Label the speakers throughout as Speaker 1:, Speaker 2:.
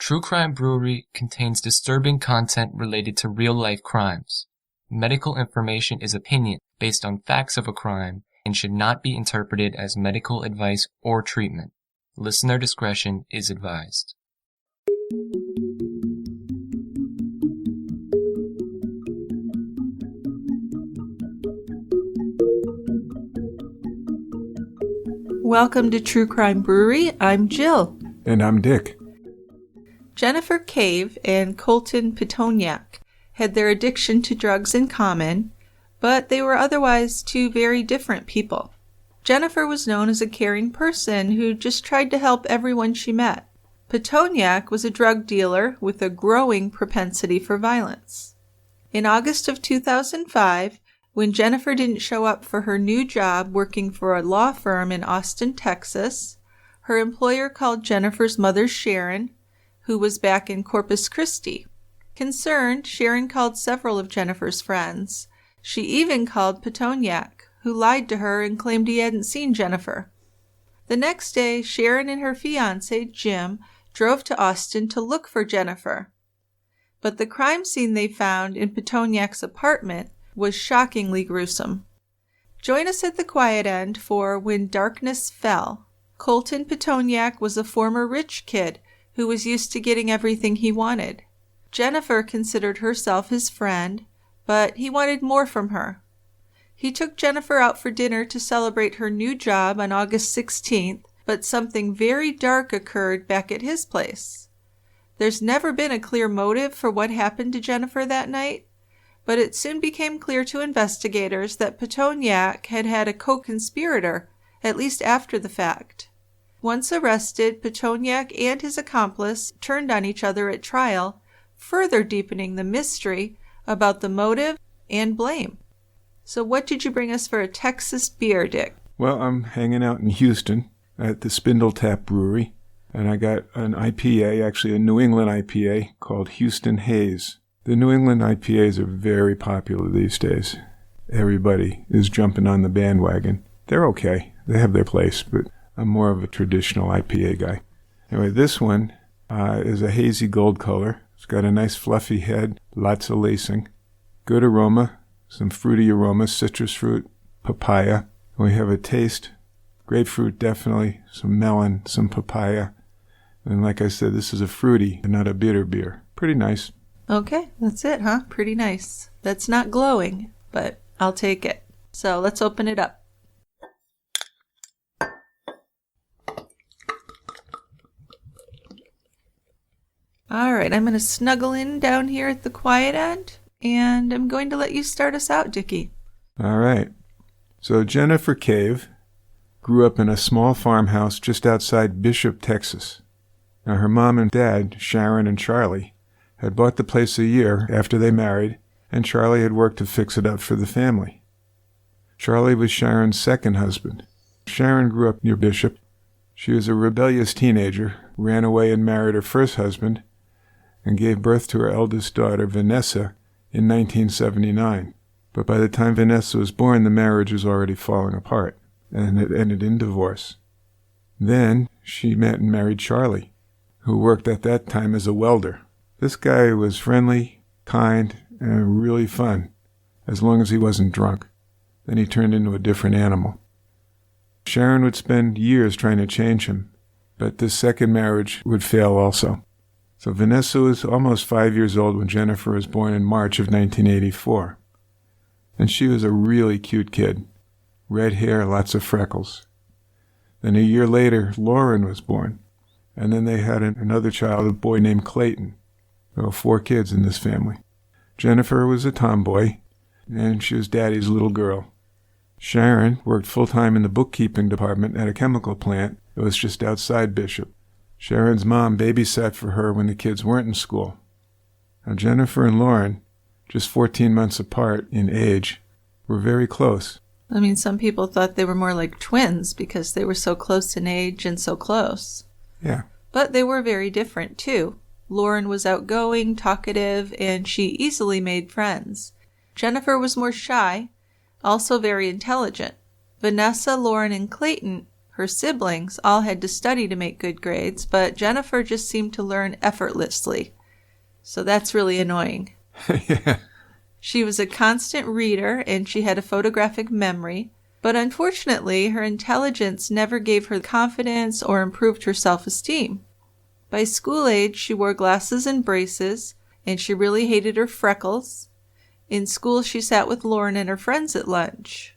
Speaker 1: True Crime Brewery contains disturbing content related to real-life crimes. Medical information is opinion based on facts of a crime and should not be interpreted as medical advice or treatment. Listener discretion is advised.
Speaker 2: Welcome to True Crime Brewery. I'm Jill.
Speaker 3: And I'm Dick.
Speaker 2: Jennifer Cave and Colton Pitonyak had their addiction to drugs in common, but they were otherwise two very different people. Jennifer was known as a caring person who just tried to help everyone she met. Pitonyak was a drug dealer with a growing propensity for violence. In August of 2005, when Jennifer didn't show up for her new job working for a law firm in Austin, Texas, her employer called Jennifer's mother, Sharon, who was back in Corpus Christi. Concerned, Sharon called several of Jennifer's friends. She even called Pitonyak, who lied to her and claimed he hadn't seen Jennifer. The next day, Sharon and her fiancé, Jim, drove to Austin to look for Jennifer. But the crime scene they found in Pitonyak's apartment was shockingly gruesome. Join us at the quiet end for When Darkness Fell. Colton Pitonyak was a former rich kid who was used to getting everything he wanted. Jennifer considered herself his friend, but he wanted more from her. He took Jennifer out for dinner to celebrate her new job on August 16th, but something very dark occurred back at his place. There's never been a clear motive for what happened to Jennifer that night, but it soon became clear to investigators that Pitonyak had had a co-conspirator, at least after the fact. Once arrested, Pitonyak and his accomplice turned on each other at trial, further deepening the mystery about the motive and blame. So what did you bring us for a Texas beer, Dick?
Speaker 3: Well, I'm hanging out in Houston at the Spindle Tap Brewery, and I got an IPA, actually a New England IPA, called Houston Haze. The New England IPAs are very popular these days. Everybody is jumping on the bandwagon. They're okay. They have their place, but I'm more of a traditional IPA guy. Anyway, this one is a hazy gold color. It's got a nice fluffy head, lots of lacing. Good aroma, some fruity aroma, citrus fruit, papaya. We have a taste, grapefruit definitely, some melon, some papaya. And like I said, this is a fruity and not a bitter beer. Pretty nice.
Speaker 2: Okay, that's it, huh? Pretty nice. That's not glowing, but I'll take it. So let's open it up. All right, I'm going to snuggle in down here at the quiet end, and I'm going to let you start us out, Dickie.
Speaker 3: All right. So Jennifer Cave grew up in a small farmhouse just outside Bishop, Texas. Now her mom and dad, Sharon and Charlie, had bought the place a year after they married, and Charlie had worked to fix it up for the family. Charlie was Sharon's second husband. Sharon grew up near Bishop. She was a rebellious teenager, ran away and married her first husband, and gave birth to her eldest daughter, Vanessa, in 1979. But by the time Vanessa was born, the marriage was already falling apart, and it ended in divorce. Then she met and married Charlie, who worked at that time as a welder. This guy was friendly, kind, and really fun, as long as he wasn't drunk. Then he turned into a different animal. Sharon would spend years trying to change him, but this second marriage would fail also. So Vanessa was almost 5 years old when Jennifer was born in March of 1984. And she was a really cute kid. Red hair, lots of freckles. Then a year later, Lauren was born. And then they had another child, a boy named Clayton. There were 4 kids in this family. Jennifer was a tomboy, and she was Daddy's little girl. Sharon worked full-time in the bookkeeping department at a chemical plant that was just outside Bishop. Sharon's mom babysat for her when the kids weren't in school. Now Jennifer and Lauren, just 14 months apart in age, were very close.
Speaker 2: I mean, some people thought they were more like twins because they were so close in age and so close.
Speaker 3: Yeah.
Speaker 2: But they were very different, too. Lauren was outgoing, talkative, and she easily made friends. Jennifer was more shy, also very intelligent. Vanessa, Lauren, and Clayton Her siblings all had to study to make good grades, but Jennifer just seemed to learn effortlessly. So that's really annoying.
Speaker 3: Yeah.
Speaker 2: She was a constant reader and she had a photographic memory, but unfortunately her intelligence never gave her confidence or improved her self-esteem. By school age, she wore glasses and braces, and she really hated her freckles. In school, she sat with Lauren and her friends at lunch.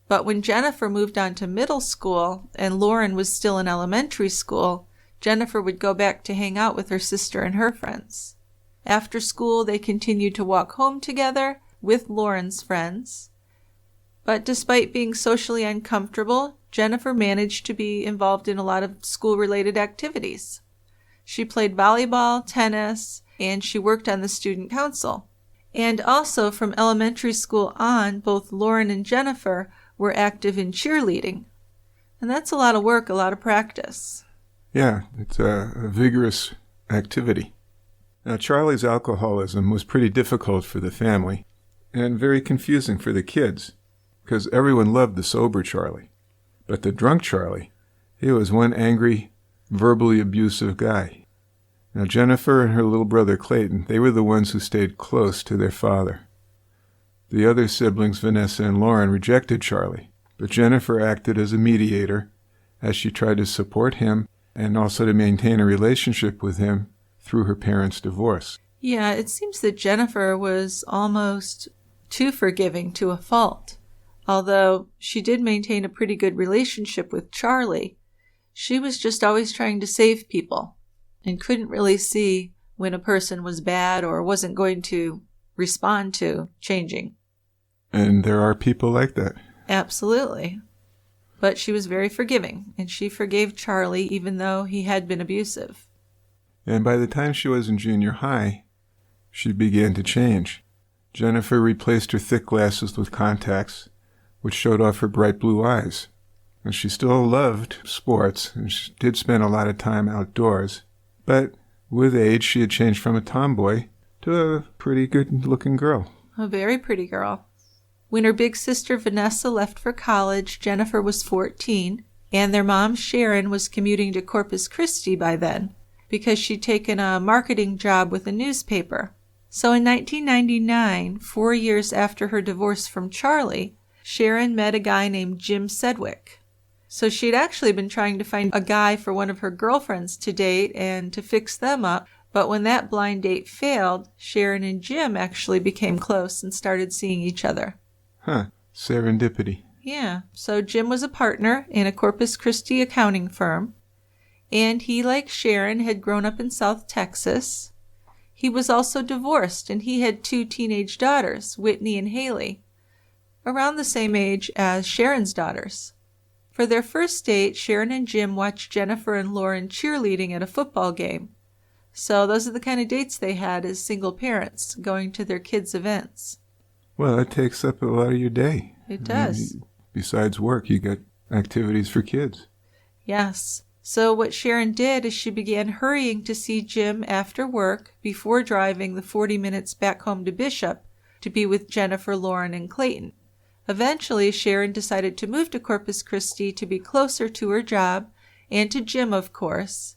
Speaker 2: But when Jennifer moved on to middle school and Lauren was still in elementary school, Jennifer would go back to hang out with her sister and her friends. After school, they continued to walk home together with Lauren's friends. But despite being socially uncomfortable, Jennifer managed to be involved in a lot of school-related activities. She played volleyball, tennis, and she worked on the student council. And also from elementary school on, both Lauren and Jennifer were active in cheerleading. And that's a lot of work, a lot of practice.
Speaker 3: Yeah, it's a vigorous activity. Now, Charlie's alcoholism was pretty difficult for the family and very confusing for the kids because everyone loved the sober Charlie. But the drunk Charlie, he was one angry, verbally abusive guy. Now, Jennifer and her little brother Clayton, they were the ones who stayed close to their father. The other siblings, Vanessa and Lauren, rejected Charlie, but Jennifer acted as a mediator as she tried to support him and also to maintain a relationship with him through her parents' divorce.
Speaker 2: Yeah, it seems that Jennifer was almost too forgiving to a fault. Although she did maintain a pretty good relationship with Charlie, she was just always trying to save people and couldn't really see when a person was bad or wasn't going to respond to changing.
Speaker 3: And there are people like that.
Speaker 2: Absolutely. But she was very forgiving, and she forgave Charlie even though he had been abusive.
Speaker 3: And by the time she was in junior high, she began to change. Jennifer replaced her thick glasses with contacts, which showed off her bright blue eyes. And she still loved sports, and she did spend a lot of time outdoors. But with age, she had changed from a tomboy to a pretty good-looking girl.
Speaker 2: A very pretty girl. When her big sister Vanessa left for college, Jennifer was 14, and their mom Sharon was commuting to Corpus Christi by then because she'd taken a marketing job with a newspaper. So in 1999, 4 years after her divorce from Charlie, Sharon met a guy named Jim Sedgwick. So she'd actually been trying to find a guy for one of her girlfriends to date and to fix them up, but when that blind date failed, Sharon and Jim actually became close and started seeing each other.
Speaker 3: Huh, serendipity.
Speaker 2: Yeah, so Jim was a partner in a Corpus Christi accounting firm, and he, like Sharon, had grown up in South Texas. He was also divorced, and he had 2 teenage daughters, Whitney and Haley, around the same age as Sharon's daughters. For their first date, Sharon and Jim watched Jennifer and Lauren cheerleading at a football game. So those are the kind of dates they had as single parents, going to their kids' events.
Speaker 3: Well, that takes up a lot of your day.
Speaker 2: It does.
Speaker 3: Besides work, you got activities for kids.
Speaker 2: Yes. So what Sharon did is she began hurrying to see Jim after work before driving the 40 minutes back home to Bishop to be with Jennifer, Lauren, and Clayton. Eventually, Sharon decided to move to Corpus Christi to be closer to her job and to Jim, of course.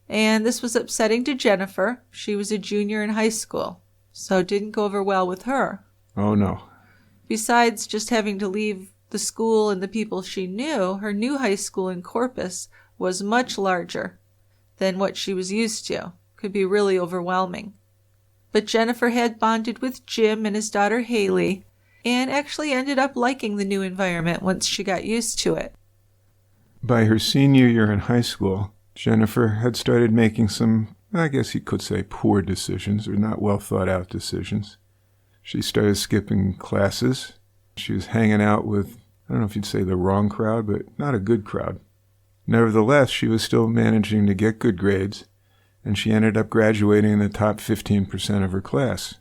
Speaker 2: And this was upsetting to Jennifer. She was a junior in high school, so it didn't go over well with her.
Speaker 3: Oh, no.
Speaker 2: Besides just having to leave the school and the people she knew, her new high school in Corpus was much larger than what she was used to. Could be really overwhelming. But Jennifer had bonded with Jim and his daughter Haley, and actually ended up liking the new environment once she got used to it.
Speaker 3: By her senior year in high school, Jennifer had started making some, I guess you could say, poor decisions or not well thought out decisions. She started skipping classes. She was hanging out with, I don't know if you'd say the wrong crowd, but not a good crowd. Nevertheless, she was still managing to get good grades, and she ended up graduating in the top 15% of her class.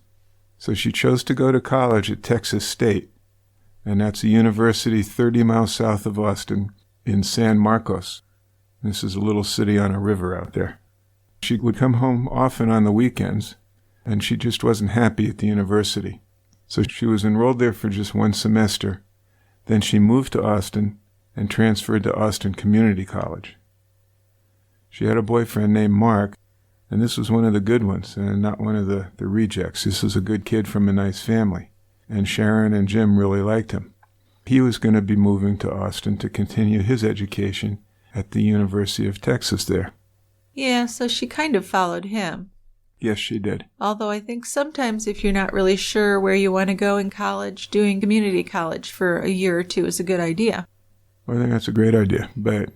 Speaker 3: So she chose to go to college at Texas State, and that's a university 30 miles south of Austin in San Marcos. This is a little city on a river out there. She would come home often on the weekends, and she just wasn't happy at the university. So she was enrolled there for just 1 semester. Then she moved to Austin and transferred to Austin Community College. She had a boyfriend named Mark, and this was one of the good ones, and not one of the rejects. This was a good kid from a nice family, and Sharon and Jim really liked him. He was going to be moving to Austin to continue his education at the University of Texas there.
Speaker 2: Yeah, so she kind of followed him.
Speaker 3: Yes, she did.
Speaker 2: Although I think sometimes if you're not really sure where you want to go in college, doing community college for a year or two is a good idea.
Speaker 3: Well, I think that's a great idea, but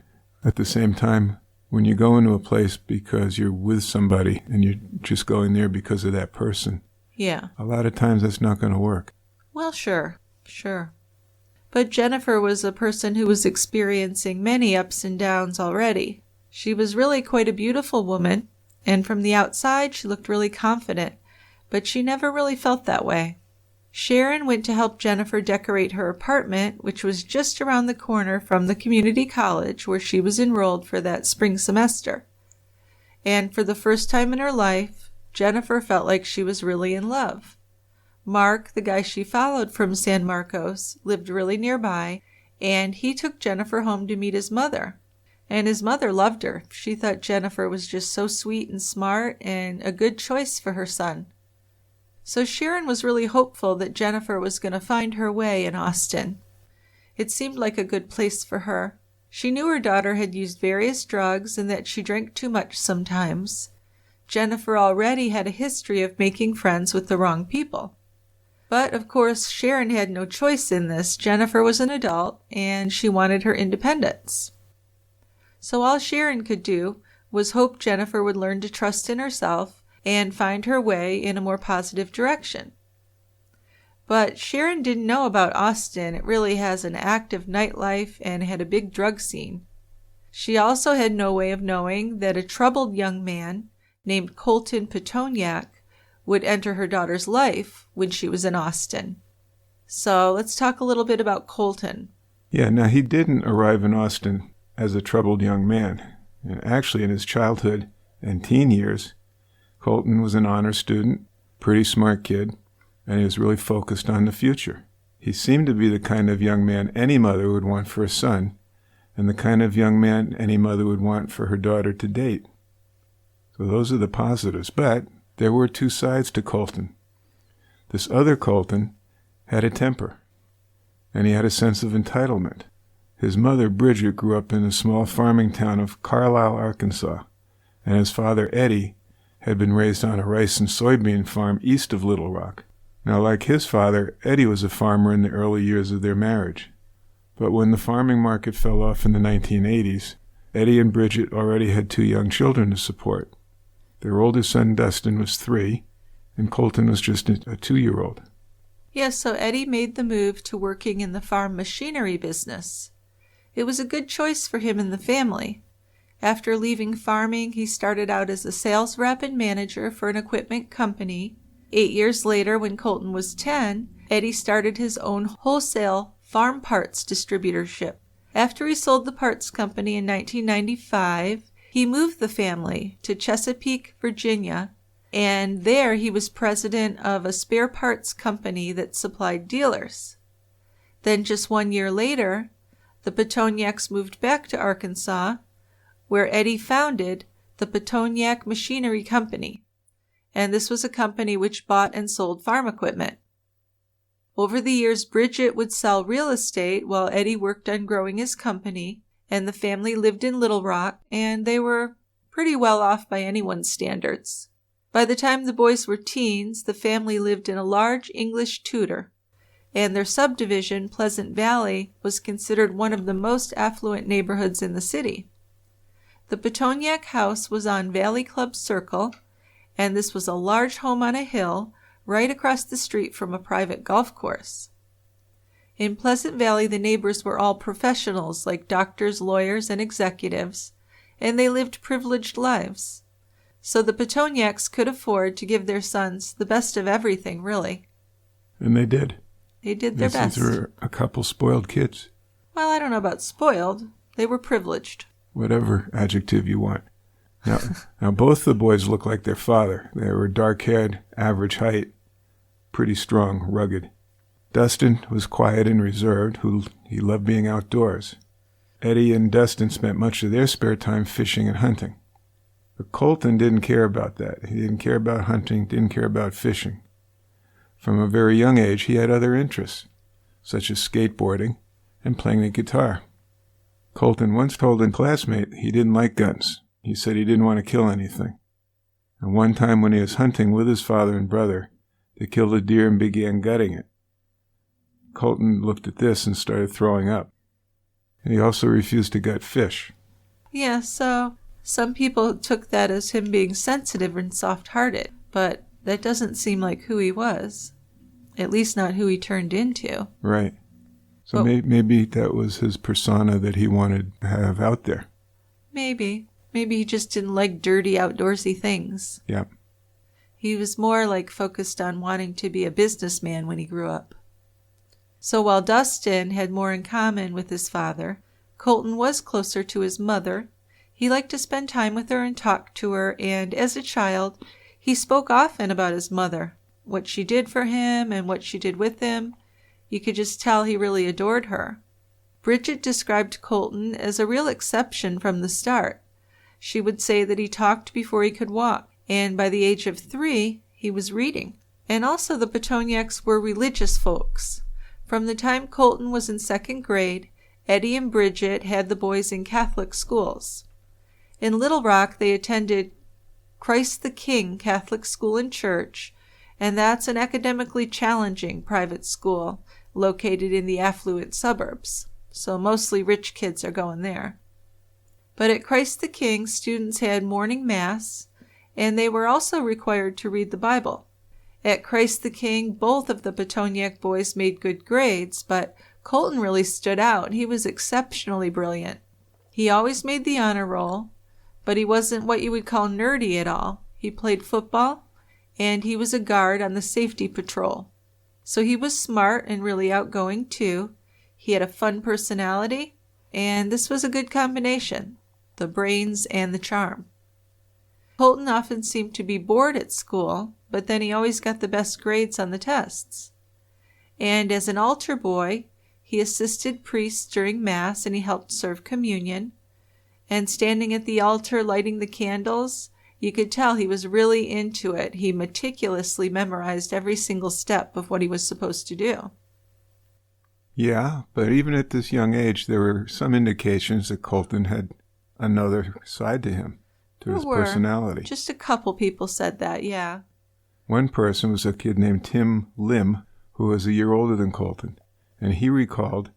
Speaker 3: at the same time, when you go into a place because you're with somebody and you're just going there because of that person,
Speaker 2: yeah,
Speaker 3: a lot of times that's not going to work.
Speaker 2: Well, sure. But Jennifer was a person who was experiencing many ups and downs already. She was really quite a beautiful woman, and from the outside she looked really confident, but she never really felt that way. Sharon went to help Jennifer decorate her apartment, which was just around the corner from the community college where she was enrolled for that spring semester. And for the first time in her life, Jennifer felt like she was really in love. Mark, the guy she followed from San Marcos, lived really nearby, and he took Jennifer home to meet his mother. And his mother loved her. She thought Jennifer was just so sweet and smart and a good choice for her son. So Sharon was really hopeful that Jennifer was going to find her way in Austin. It seemed like a good place for her. She knew her daughter had used various drugs and that she drank too much sometimes. Jennifer already had a history of making friends with the wrong people. But, of course, Sharon had no choice in this. Jennifer was an adult, and she wanted her independence. So all Sharon could do was hope Jennifer would learn to trust in herself and find her way in a more positive direction. But Sharon didn't know about Austin. It really has an active nightlife and had a big drug scene. She also had no way of knowing that a troubled young man named Colton Pitonyak would enter her daughter's life when she was in Austin. So let's talk a little bit about Colton.
Speaker 3: Yeah, now he didn't arrive in Austin as a troubled young man. And actually, in his childhood and teen years, Colton was an honor student, pretty smart kid, and he was really focused on the future. He seemed to be the kind of young man any mother would want for a son, and the kind of young man any mother would want for her daughter to date. So those are the positives, but there were two sides to Colton. This other Colton had a temper, and he had a sense of entitlement. His mother, Bridget, grew up in the small farming town of Carlisle, Arkansas, and his father, Eddie, had been raised on a rice and soybean farm east of Little Rock. Now, like his father, Eddie was a farmer in the early years of their marriage. But when the farming market fell off in the 1980s, Eddie and Bridget already had two young children to support. Their oldest son, Dustin, was 3, and Colton was just a 2-year-old.
Speaker 2: Yes, so Eddie made the move to working in the farm machinery business. It was a good choice for him and the family. After leaving farming, he started out as a sales rep and manager for an equipment company. 8 years later, when Colton was 10, Eddie started his own wholesale farm parts distributorship. After he sold the parts company in 1995, he moved the family to Chesapeake, Virginia, and there he was president of a spare parts company that supplied dealers. Then just 1 year later, the Pitonyaks moved back to Arkansas, where Eddie founded the Pitonyak Machinery Company, and this was a company which bought and sold farm equipment. Over the years, Bridget would sell real estate while Eddie worked on growing his company, and the family lived in Little Rock, and they were pretty well off by anyone's standards. By the time the boys were teens, the family lived in a large English Tudor, and their subdivision, Pleasant Valley, was considered one of the most affluent neighborhoods in the city. The Pitonyak house was on Valley Club Circle, and this was a large home on a hill right across the street from a private golf course. In Pleasant Valley, the neighbors were all professionals like doctors, lawyers, and executives, and they lived privileged lives. So the Pitonyaks could afford to give their sons the best of everything, really.
Speaker 3: And they did.
Speaker 2: They did their best.
Speaker 3: These were a couple spoiled kids.
Speaker 2: Well, I don't know about spoiled. They were privileged.
Speaker 3: Whatever adjective you want. Now both the boys looked like their father. They were dark-haired, average height, pretty strong, rugged. Dustin was quiet and reserved. He loved being outdoors. Eddie and Dustin spent much of their spare time fishing and hunting. But Colton didn't care about that. He didn't care about hunting, didn't care about fishing. From a very young age, he had other interests, such as skateboarding and playing the guitar. Colton once told a classmate he didn't like guns. He said he didn't want to kill anything. And one time when he was hunting with his father and brother, they killed a deer and began gutting it. Colton looked at this and started throwing up. And he also refused to gut fish.
Speaker 2: Yeah, so some people took that as him being sensitive and soft-hearted, but that doesn't seem like who he was. At least not who he turned into.
Speaker 3: Right. So maybe that was his persona that he wanted to have out there.
Speaker 2: Maybe. Maybe he just didn't like dirty, outdoorsy things.
Speaker 3: Yeah.
Speaker 2: He was more like focused on wanting to be a businessman when he grew up. So while Dustin had more in common with his father, Colton was closer to his mother. He liked to spend time with her and talk to her, and as a child, he spoke often about his mother, what she did for him and what she did with him. You could just tell he really adored her. Bridget described Colton as a real exception from the start. She would say that he talked before he could walk, and by the age of 3, he was reading. And also the Pitonyaks were religious folks. From the time Colton was in 2nd grade, Eddie and Bridget had the boys in Catholic schools. In Little Rock, they attended Christ the King Catholic School and Church, and that's an academically challenging private school located in the affluent suburbs. So mostly rich kids are going there. But at Christ the King, students had morning mass, and they were also required to read the Bible. At Christ the King, both of the Pitonyak boys made good grades, but Colton really stood out. He was exceptionally brilliant. He always made the honor roll, but he wasn't what you would call nerdy at all. He played football, and he was a guard on the safety patrol. So he was smart and really outgoing too. He had a fun personality, and this was a good combination, the brains and the charm. Colton often seemed to be bored at school, but then he always got the best grades on the tests. And as an altar boy, he assisted priests during Mass and he helped serve communion. And standing at the altar lighting the candles, you could tell he was really into it. He meticulously memorized every single step of what he was supposed to do.
Speaker 3: Yeah, but even at this young age, there were some indications that Colton had another side to him, to his personality.
Speaker 2: Just a couple people said that, yeah.
Speaker 3: One person was a kid named Tim Lim, who was a year older than Colton, and he recalled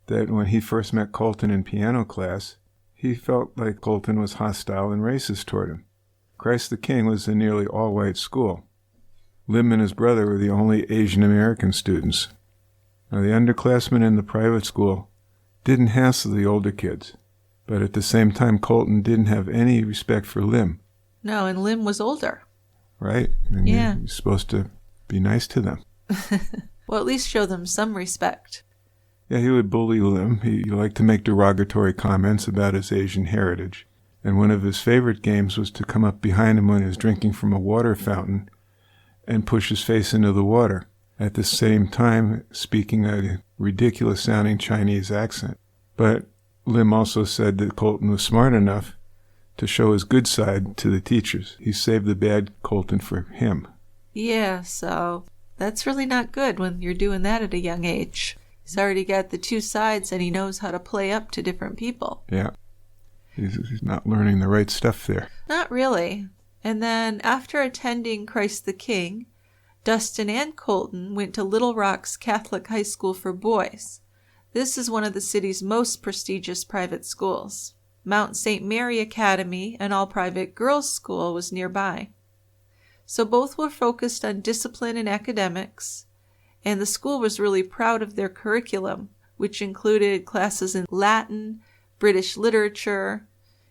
Speaker 3: that when he first met Colton in piano class, he felt like Colton was hostile and racist toward him. Christ the King was a nearly all-white school. Lim and his brother were the only Asian American students. Now, the underclassmen in the private school didn't hassle the older kids, but at the same time, Colton didn't have any respect for Lim.
Speaker 2: No, and Lim was older.
Speaker 3: Right? And
Speaker 2: yeah.
Speaker 3: You're supposed to be nice to them.
Speaker 2: Well, at least show them some respect.
Speaker 3: Yeah, he would bully Lim. He liked to make derogatory comments about his Asian heritage. And one of his favorite games was to come up behind him when he was drinking from a water fountain and push his face into the water, at the same time speaking a ridiculous-sounding Chinese accent. But Lim also said that Colton was smart enough to show his good side to the teachers. He saved the bad Colton for him.
Speaker 2: Yeah, so that's really not good when you're doing that at a young age. He's already got the two sides and he knows how to play up to different people.
Speaker 3: Yeah. He's not learning the right stuff there.
Speaker 2: Not really. And then after attending Christ the King, Dustin and Colton went to Little Rock's Catholic High School for Boys. This is one of the city's most prestigious private schools. Mount St. Mary Academy, an all-private girls' school, was nearby. So both were focused on discipline and academics, and the school was really proud of their curriculum, which included classes in Latin, British literature,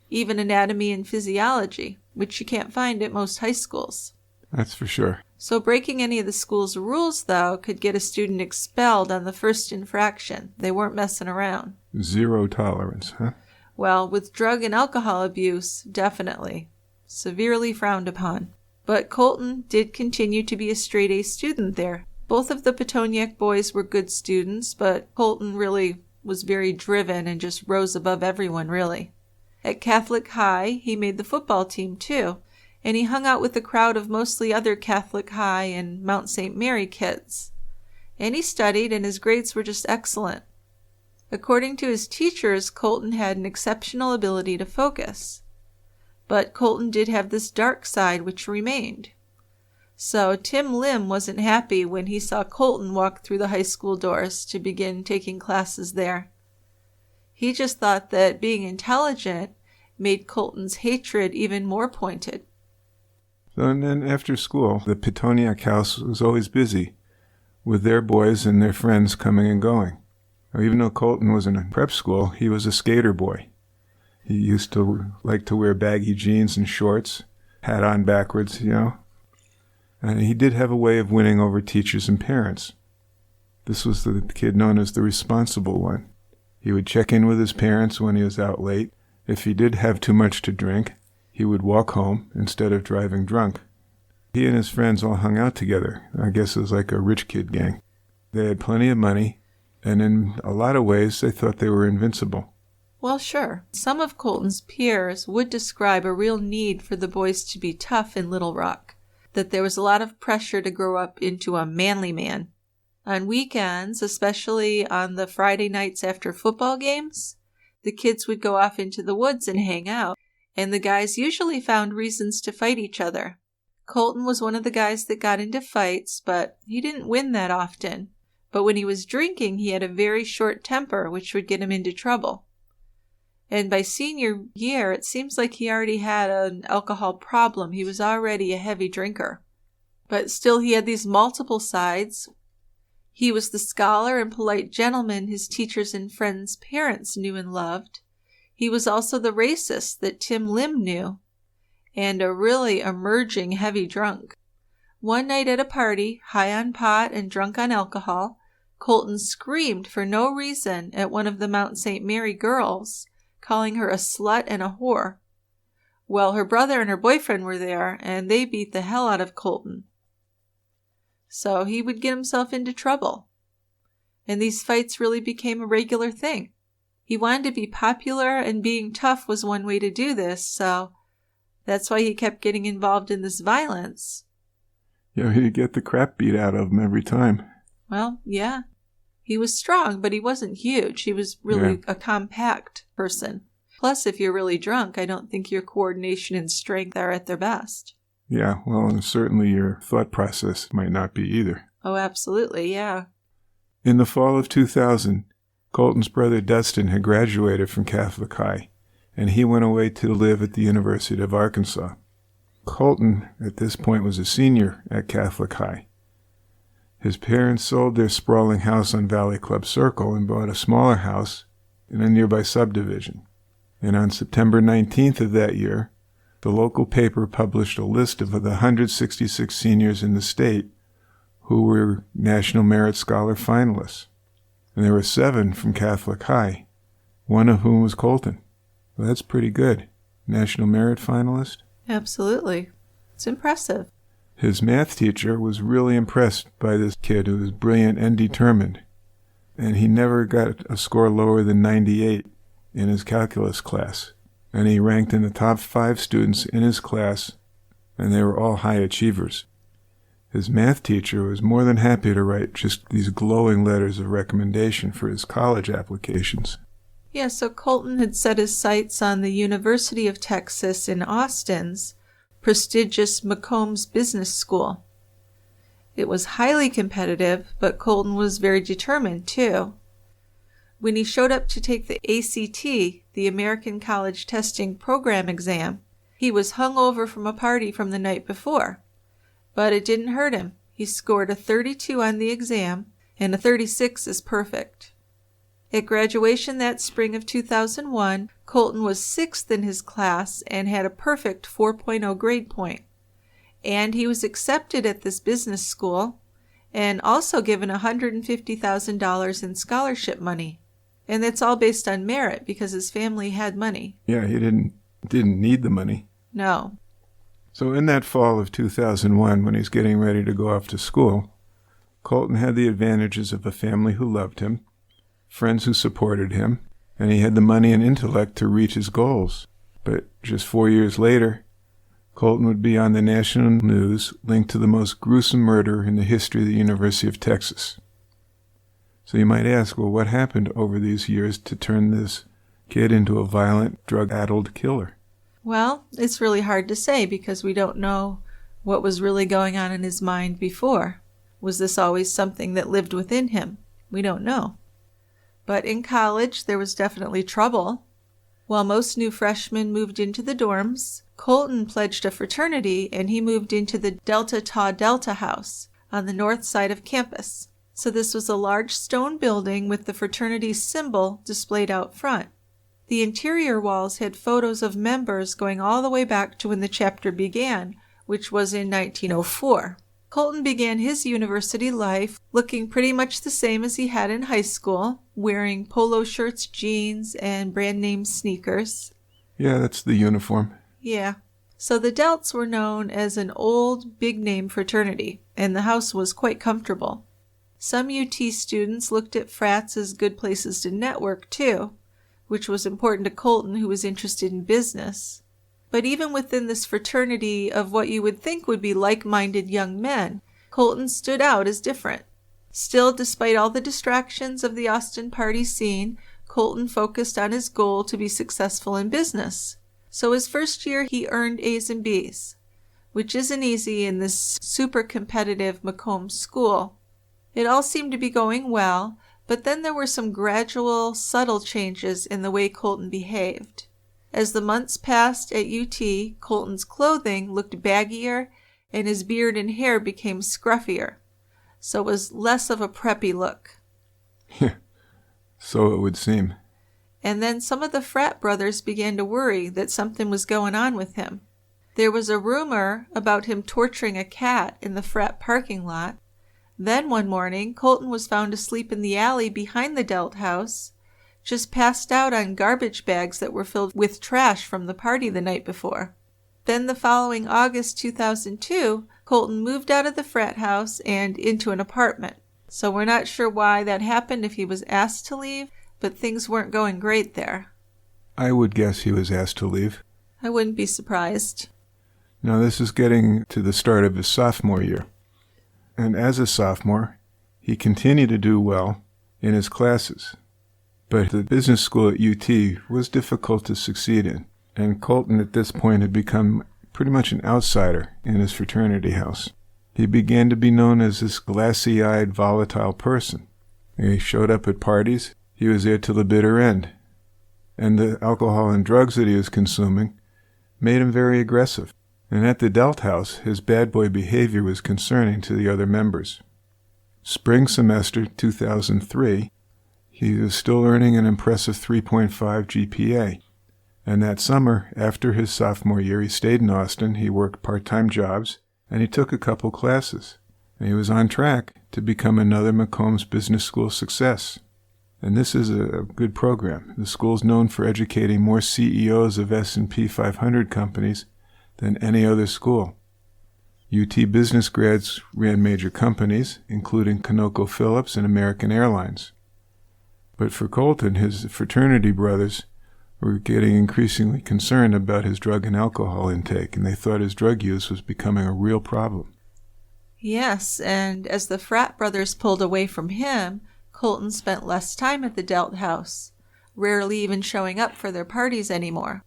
Speaker 2: even anatomy and physiology, which you can't find at most high schools.
Speaker 3: That's for sure.
Speaker 2: So breaking any of the school's rules, though, could get a student expelled on the first infraction. They weren't messing around.
Speaker 3: 0 tolerance, huh?
Speaker 2: Well, with drug and alcohol abuse, definitely. Severely frowned upon. But Colton did continue to be a straight-A student there. Both of the Pitonyak boys were good students, but Colton really was very driven and just rose above everyone, really. At Catholic High, he made the football team, too, and he hung out with a crowd of mostly other Catholic High and Mount St. Mary kids. And he studied, and his grades were just excellent. According to his teachers, Colton had an exceptional ability to focus. But Colton did have this dark side which remained. So Tim Lim wasn't happy when he saw Colton walk through the high school doors to begin taking classes there. He just thought that being intelligent made Colton's hatred even more pointed.
Speaker 3: So, and then after school, the Pitonyak house was always busy, with their boys and their friends coming and going. Now, even though Colton was in a prep school, he was a skater boy. He used to like to wear baggy jeans and shorts, hat on backwards, And he did have a way of winning over teachers and parents. This was the kid known as the responsible one. He would check in with his parents when he was out late. If he did have too much to drink, he would walk home instead of driving drunk. He and his friends all hung out together. I guess it was like a rich kid gang. They had plenty of money, and in a lot of ways they thought they were invincible.
Speaker 2: Well, sure. Some of Colton's peers would describe a real need for the boys to be tough in Little Rock, that there was a lot of pressure to grow up into a manly man. On weekends, especially on the Friday nights after football games, the kids would go off into the woods and hang out, and the guys usually found reasons to fight each other. Colton was one of the guys that got into fights, but he didn't win that often. But when he was drinking, he had a very short temper, which would get him into trouble. And by senior year, it seems like he already had an alcohol problem. He was already a heavy drinker. But still, he had these multiple sides. He was the scholar and polite gentleman his teachers and friends' parents knew and loved. He was also the racist that Tim Lim knew, and a really emerging heavy drunk. One night at a party, high on pot and drunk on alcohol, Colton screamed for no reason at one of the Mount St. Mary girls, calling her a slut and a whore. Well, her brother and her boyfriend were there, and they beat the hell out of Colton. So he would get himself into trouble. And these fights really became a regular thing. He wanted to be popular, and being tough was one way to do this, so that's why he kept getting involved in this violence.
Speaker 3: Yeah, he'd get the crap beat out of him every time.
Speaker 2: Well, yeah. He was strong, but he wasn't huge. He was really a compact person. Plus, if you're really drunk, I don't think your coordination and strength are at their best.
Speaker 3: Yeah, well, and certainly your thought process might not be either.
Speaker 2: Oh, absolutely, yeah.
Speaker 3: In the fall of 2000, Colton's brother Dustin had graduated from Catholic High, and he went away to live at the University of Arkansas. Colton, at this point, was a senior at Catholic High. His parents sold their sprawling house on Valley Club Circle and bought a smaller house in a nearby subdivision. And on September 19th of that year, the local paper published a list of the 166 seniors in the state who were National Merit Scholar finalists. And there were 7 from Catholic High, one of whom was Colton. Well, that's pretty good. National Merit finalist?
Speaker 2: Absolutely. It's impressive.
Speaker 3: His math teacher was really impressed by this kid who was brilliant and determined, and he never got a score lower than 98 in his calculus class, and he ranked in the top 5 students in his class, and they were all high achievers. His math teacher was more than happy to write just these glowing letters of recommendation for his college applications.
Speaker 2: Yeah, so Colton had set his sights on the University of Texas in Austin's prestigious McCombs Business School. It was highly competitive, but Colton was very determined, too. When he showed up to take the ACT, the American College Testing Program exam, he was hungover from a party from the night before. But it didn't hurt him. He scored a 32 on the exam, and a 36 is perfect. At graduation that spring of 2001, Colton was 6th in his class and had a perfect 4.0 grade point. And he was accepted at this business school and also given $150,000 in scholarship money. And that's all based on merit because his family had money.
Speaker 3: Yeah, he didn't need the money.
Speaker 2: No.
Speaker 3: So in that fall of 2001, when he's getting ready to go off to school, Colton had the advantages of a family who loved him, friends who supported him, and he had the money and intellect to reach his goals. But just 4 years later, Colton would be on the national news linked to the most gruesome murder in the history of the University of Texas. So you might ask, well, what happened over these years to turn this kid into a violent, drug-addled killer?
Speaker 2: Well, it's really hard to say because we don't know what was really going on in his mind before. Was this always something that lived within him? We don't know. But in college, there was definitely trouble. While most new freshmen moved into the dorms, Colton pledged a fraternity and he moved into the Delta Tau Delta house on the north side of campus. So this was a large stone building with the fraternity's symbol displayed out front. The interior walls had photos of members going all the way back to when the chapter began, which was in 1904. Colton began his university life looking pretty much the same as he had in high school, wearing polo shirts, jeans, and brand-name sneakers.
Speaker 3: Yeah, that's the uniform.
Speaker 2: Yeah. So the Delts were known as an old, big-name fraternity, and the house was quite comfortable. Some UT students looked at frats as good places to network, too, which was important to Colton, who was interested in business. But even within this fraternity of what you would think would be like-minded young men, Colton stood out as different. Still, despite all the distractions of the Austin party scene, Colton focused on his goal to be successful in business. So his first year, he earned A's and B's, which isn't easy in this super competitive Macomb school. It all seemed to be going well, but then there were some gradual, subtle changes in the way Colton behaved. As the months passed at UT, Colton's clothing looked baggier and his beard and hair became scruffier, so it was less of a preppy look.
Speaker 3: So it would seem.
Speaker 2: And then some of the frat brothers began to worry that something was going on with him. There was a rumor about him torturing a cat in the frat parking lot. Then one morning, Colton was found asleep in the alley behind the Delt house, just passed out on garbage bags that were filled with trash from the party the night before. Then the following August 2002, Colton moved out of the frat house and into an apartment. So we're not sure why that happened, if he was asked to leave, but things weren't going great there.
Speaker 3: I would guess he was asked to leave.
Speaker 2: I wouldn't be surprised.
Speaker 3: Now this is getting to the start of his sophomore year. And as a sophomore, he continued to do well in his classes. But the business school at UT was difficult to succeed in, and Colton at this point had become pretty much an outsider in his fraternity house. He began to be known as this glassy-eyed, volatile person. He showed up at parties. He was there till the bitter end. And the alcohol and drugs that he was consuming made him very aggressive. And at the Delt house, his bad boy behavior was concerning to the other members. Spring semester 2003, he was still earning an impressive 3.5 GPA. And that summer, after his sophomore year, he stayed in Austin, he worked part-time jobs, and he took a couple classes. And he was on track to become another Macomb's Business School success. And this is a good program. The school's known for educating more CEOs of S&P 500 companies than any other school. UT business grads ran major companies, including ConocoPhillips and American Airlines. But for Colton, his fraternity brothers were getting increasingly concerned about his drug and alcohol intake, and they thought his drug use was becoming a real problem.
Speaker 2: Yes, and as the frat brothers pulled away from him, Colton spent less time at the Delt house, rarely even showing up for their parties anymore.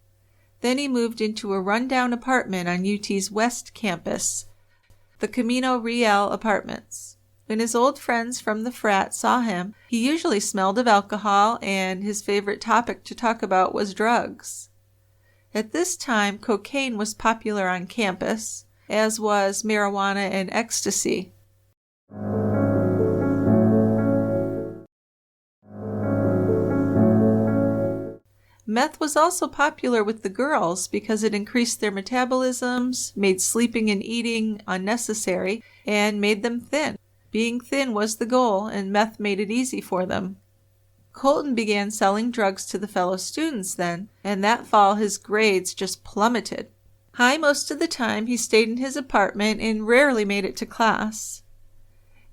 Speaker 2: Then he moved into a rundown apartment on UT's West Campus, the Camino Real Apartments. When his old friends from the frat saw him, he usually smelled of alcohol, and his favorite topic to talk about was drugs. At this time, cocaine was popular on campus, as was marijuana and ecstasy. Meth was also popular with the girls because it increased their metabolisms, made sleeping and eating unnecessary, and made them thin. Being thin was the goal, and meth made it easy for them. Colton began selling drugs to the fellow students then, and that fall his grades just plummeted. High most of the time, he stayed in his apartment and rarely made it to class.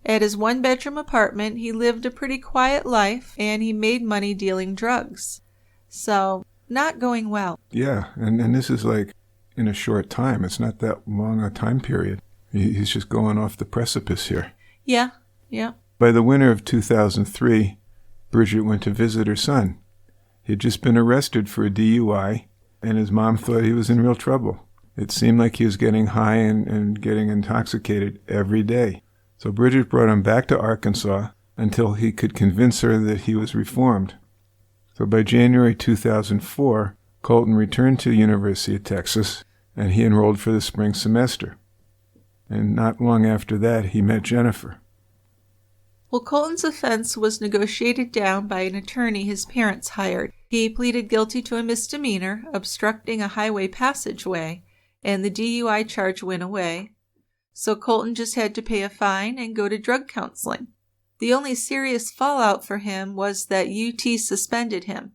Speaker 2: At his one-bedroom apartment, he lived a pretty quiet life, and he made money dealing drugs. So, not going well.
Speaker 3: Yeah, and this is like in a short time. It's not that long a time period. He's just going off the precipice here.
Speaker 2: Yeah.
Speaker 3: By the winter of 2003, Bridget went to visit her son. He'd just been arrested for a DUI, and his mom thought he was in real trouble. It seemed like he was getting high and getting intoxicated every day. So Bridget brought him back to Arkansas until he could convince her that he was reformed. So by January 2004, Colton returned to University of Texas, and he enrolled for the spring semester. And not long after that, he met Jennifer.
Speaker 2: Well, Colton's offense was negotiated down by an attorney his parents hired. He pleaded guilty to a misdemeanor, obstructing a highway passageway, and the DUI charge went away. So Colton just had to pay a fine and go to drug counseling. The only serious fallout for him was that UT suspended him.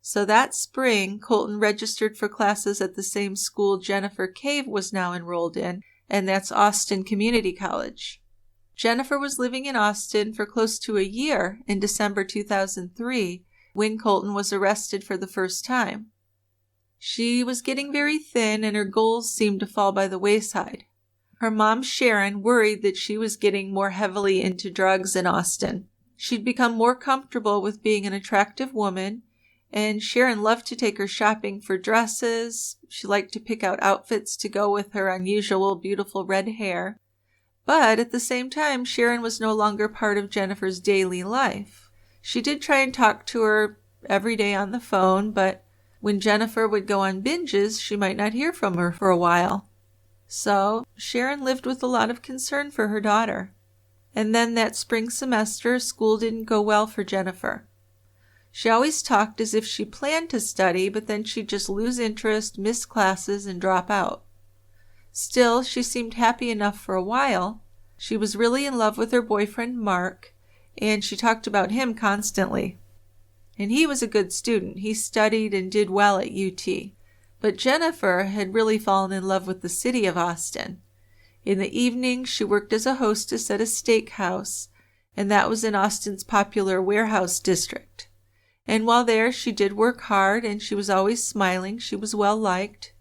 Speaker 2: So that spring, Colton registered for classes at the same school Jennifer Cave was now enrolled in, and that's Austin Community College. Jennifer was living in Austin for close to a year in December 2003 when Colton was arrested for the first time. She was getting very thin and her goals seemed to fall by the wayside. Her mom, Sharon, worried that she was getting more heavily into drugs in Austin. She'd become more comfortable with being an attractive woman, and Sharon loved to take her shopping for dresses. She liked to pick out outfits to go with her unusual, beautiful red hair. But at the same time, Sharon was no longer part of Jennifer's daily life. She did try and talk to her every day on the phone, but when Jennifer would go on binges, she might not hear from her for a while. So Sharon lived with a lot of concern for her daughter. And then that spring semester, school didn't go well for Jennifer. She always talked as if she planned to study, but then she'd just lose interest, miss classes, and drop out. Still, she seemed happy enough for a while. She was really in love with her boyfriend, Mark, and she talked about him constantly. And he was a good student. He studied and did well at UT. But Jennifer had really fallen in love with the city of Austin. In the evenings, she worked as a hostess at a steakhouse, and that was in Austin's popular warehouse district. And while there, she did work hard, and she was always smiling. She was well liked.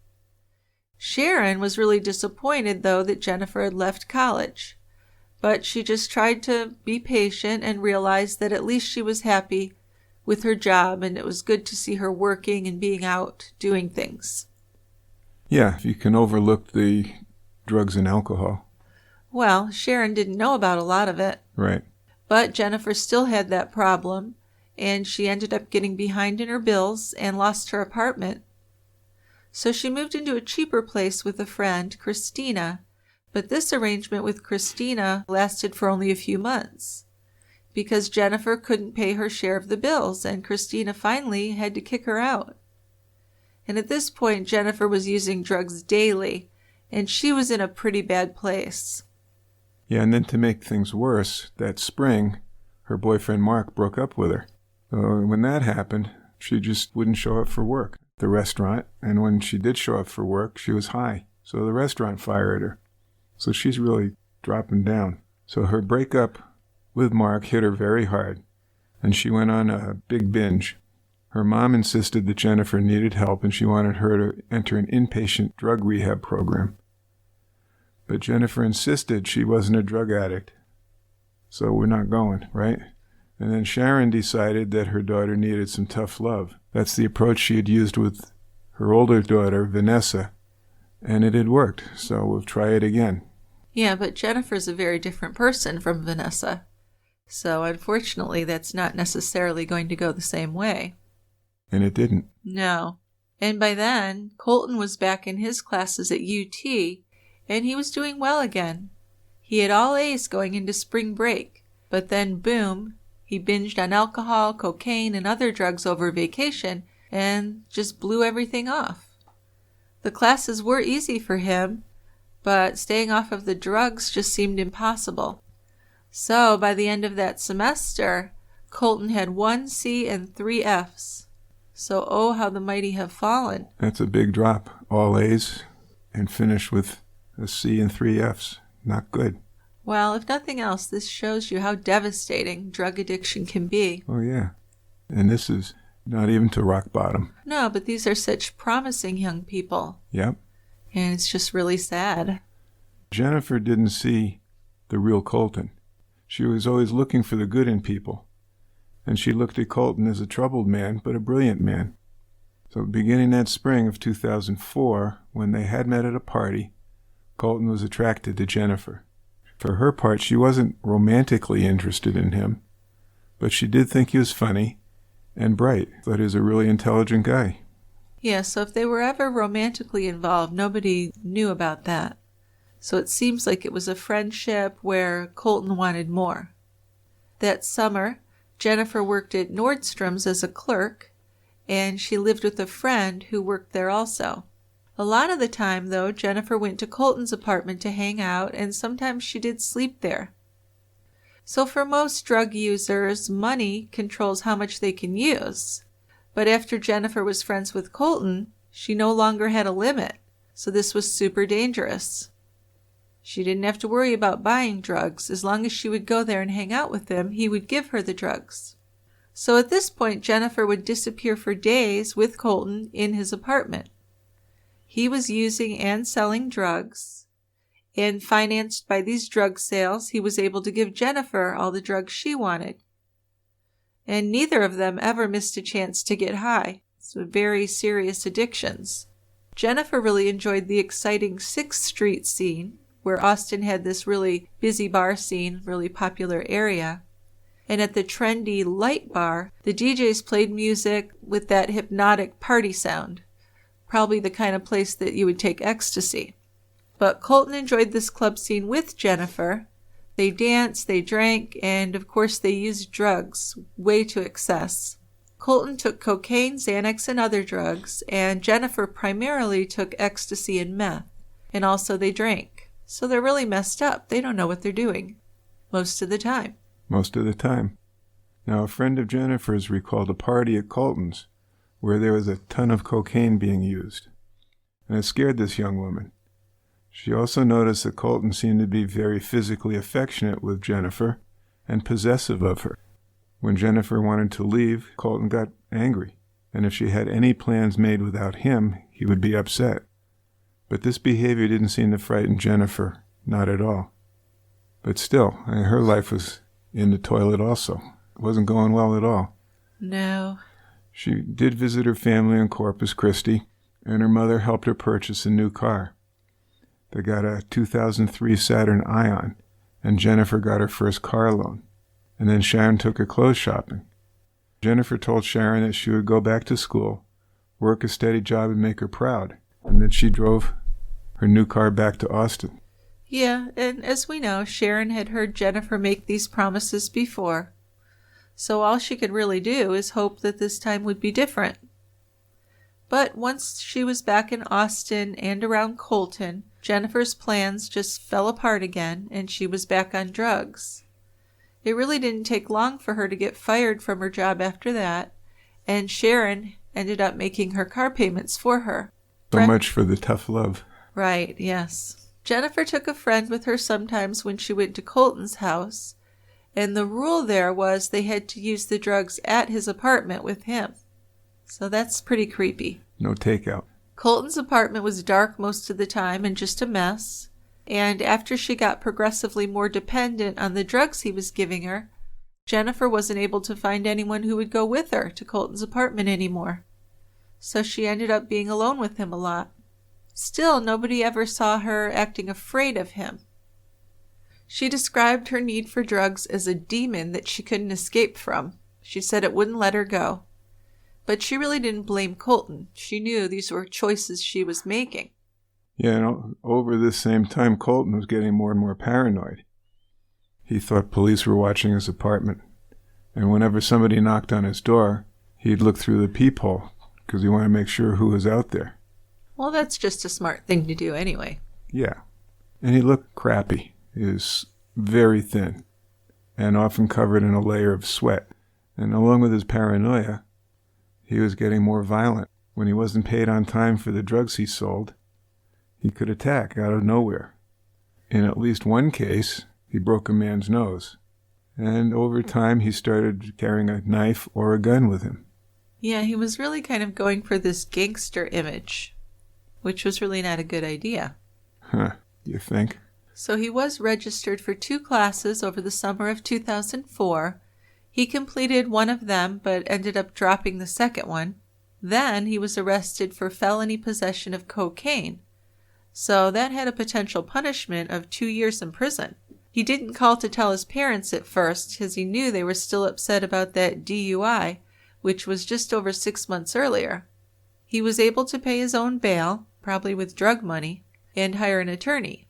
Speaker 2: Sharon was really disappointed, though, that Jennifer had left college. But she just tried to be patient and realized that at least she was happy with her job, and it was good to see her working and being out doing things.
Speaker 3: Yeah, you can overlook the drugs and alcohol.
Speaker 2: Well, Sharon didn't know about a lot of it.
Speaker 3: Right.
Speaker 2: But Jennifer still had that problem, and she ended up getting behind in her bills and lost her apartment. So she moved into a cheaper place with a friend, Christina, but this arrangement with Christina lasted for only a few months because Jennifer couldn't pay her share of the bills, and Christina finally had to kick her out. And at this point, Jennifer was using drugs daily, and she was in a pretty bad place.
Speaker 3: Yeah, and then to make things worse, that spring, her boyfriend Mark broke up with her. When that happened, she just wouldn't show up for work at the restaurant, and when she did show up for work, she was high, so the restaurant fired her. So she's really dropping down. So her breakup with Mark hit her very hard, and she went on a big binge. Her mom insisted that Jennifer needed help, and she wanted her to enter an inpatient drug rehab program. But Jennifer insisted she wasn't a drug addict. So we're not going, right? And then Sharon decided that her daughter needed some tough love. That's the approach she had used with her older daughter, Vanessa, and it had worked, so we'll try it again.
Speaker 2: Yeah, but Jennifer's a very different person from Vanessa. So unfortunately, that's not necessarily going to go the same way.
Speaker 3: And it didn't.
Speaker 2: No. And by then, Colton was back in his classes at UT, and he was doing well again. He had all A's going into spring break, but then boom, he binged on alcohol, cocaine, and other drugs over vacation, and just blew everything off. The classes were easy for him, but staying off of the drugs just seemed impossible. So by the end of that semester, Colton had 1 C and 3 Fs. So oh, how the mighty have fallen.
Speaker 3: That's a big drop. All A's and finish with a C and 3 Fs. Not good.
Speaker 2: Well, if nothing else, this shows you how devastating drug addiction can be.
Speaker 3: Oh, yeah. And this is not even to rock bottom.
Speaker 2: No, but these are such promising young people.
Speaker 3: Yep.
Speaker 2: And it's just really sad.
Speaker 3: Jennifer didn't see the real Colton. She was always looking for the good in people. And she looked at Colton as a troubled man, but a brilliant man. So beginning that spring of 2004, when they had met at a party, Colton was attracted to Jennifer. For her part, she wasn't romantically interested in him, but she did think he was funny and bright, thought he was a really intelligent guy.
Speaker 2: Yeah, so if they were ever romantically involved, nobody knew about that. So it seems like it was a friendship where Colton wanted more. That summer, Jennifer worked at Nordstrom's as a clerk, and she lived with a friend who worked there also. A lot of the time, though, Jennifer went to Colton's apartment to hang out, and sometimes she did sleep there. So for most drug users, money controls how much they can use. But after Jennifer was friends with Colton, she no longer had a limit, so this was super dangerous. She didn't have to worry about buying drugs. As long as she would go there and hang out with him, he would give her the drugs. So at this point, Jennifer would disappear for days with Colton in his apartment. He was using and selling drugs, and financed by these drug sales, he was able to give Jennifer all the drugs she wanted. And neither of them ever missed a chance to get high. So very serious addictions. Jennifer really enjoyed the exciting 6th Street scene, where Austin had this really busy bar scene, really popular area. And at the trendy Light Bar, the DJs played music with that hypnotic party sound. Probably the kind of place that you would take ecstasy. But Colton enjoyed this club scene with Jennifer. They danced, they drank, and of course they used drugs, way to excess. Colton took cocaine, Xanax, and other drugs, and Jennifer primarily took ecstasy and meth. And also they drank. So they're really messed up. They don't know what they're doing. Most of the time.
Speaker 3: Most of the time. Now, a friend of Jennifer's recalled a party at Colton's where there was a ton of cocaine being used. And it scared this young woman. She also noticed that Colton seemed to be very physically affectionate with Jennifer and possessive of her. When Jennifer wanted to leave, Colton got angry, and if she had any plans made without him, he would be upset. But this behavior didn't seem to frighten Jennifer, not at all. But still, her life was in the toilet also. It wasn't going well at all.
Speaker 2: No.
Speaker 3: She did visit her family in Corpus Christi, and her mother helped her purchase a new car. They got a 2003 Saturn Ion, and Jennifer got her first car loan. And then Sharon took her clothes shopping. Jennifer told Sharon that she would go back to school, work a steady job, and make her proud. And then she drove her new car back to Austin.
Speaker 2: Yeah, and as we know, Sharon had heard Jennifer make these promises before. So all she could really do is hope that this time would be different. But once she was back in Austin and around Colton, Jennifer's plans just fell apart again, and she was back on drugs. It really didn't take long for her to get fired from her job after that, and Sharon ended up making her car payments for her.
Speaker 3: So much for the tough love.
Speaker 2: Right, yes. Jennifer took a friend with her sometimes when she went to Colton's house, and the rule there was they had to use the drugs at his apartment with him. So that's pretty creepy.
Speaker 3: No takeout.
Speaker 2: Colton's apartment was dark most of the time and just a mess. And after she got progressively more dependent on the drugs he was giving her, Jennifer wasn't able to find anyone who would go with her to Colton's apartment anymore. So she ended up being alone with him a lot. Still, nobody ever saw her acting afraid of him. She described her need for drugs as a demon that she couldn't escape from. She said it wouldn't let her go. But she really didn't blame Colton. She knew these were choices she was making.
Speaker 3: Yeah, and over this same time, Colton was getting more and more paranoid. He thought police were watching his apartment. And whenever somebody knocked on his door, he'd look through the peephole because he wanted to make sure who was out there.
Speaker 2: Well, that's just a smart thing to do anyway.
Speaker 3: Yeah. And he looked crappy. He was very thin and often covered in a layer of sweat. And along with his paranoia, he was getting more violent. When he wasn't paid on time for the drugs he sold, he could attack out of nowhere. In at least one case, he broke a man's nose. And over time, he started carrying a knife or a gun with him.
Speaker 2: Yeah, he was really kind of going for this gangster image, which was really not a good idea.
Speaker 3: Huh, you think?
Speaker 2: So he was registered for 2 classes over the summer of 2004. He completed one of them, but ended up dropping the second one. Then he was arrested for felony possession of cocaine. So that had a potential punishment of 2 years in prison. He didn't call to tell his parents at first because he knew they were still upset about that DUI, which was just over 6 months earlier. He was able to pay his own bail, probably with drug money, and hire an attorney.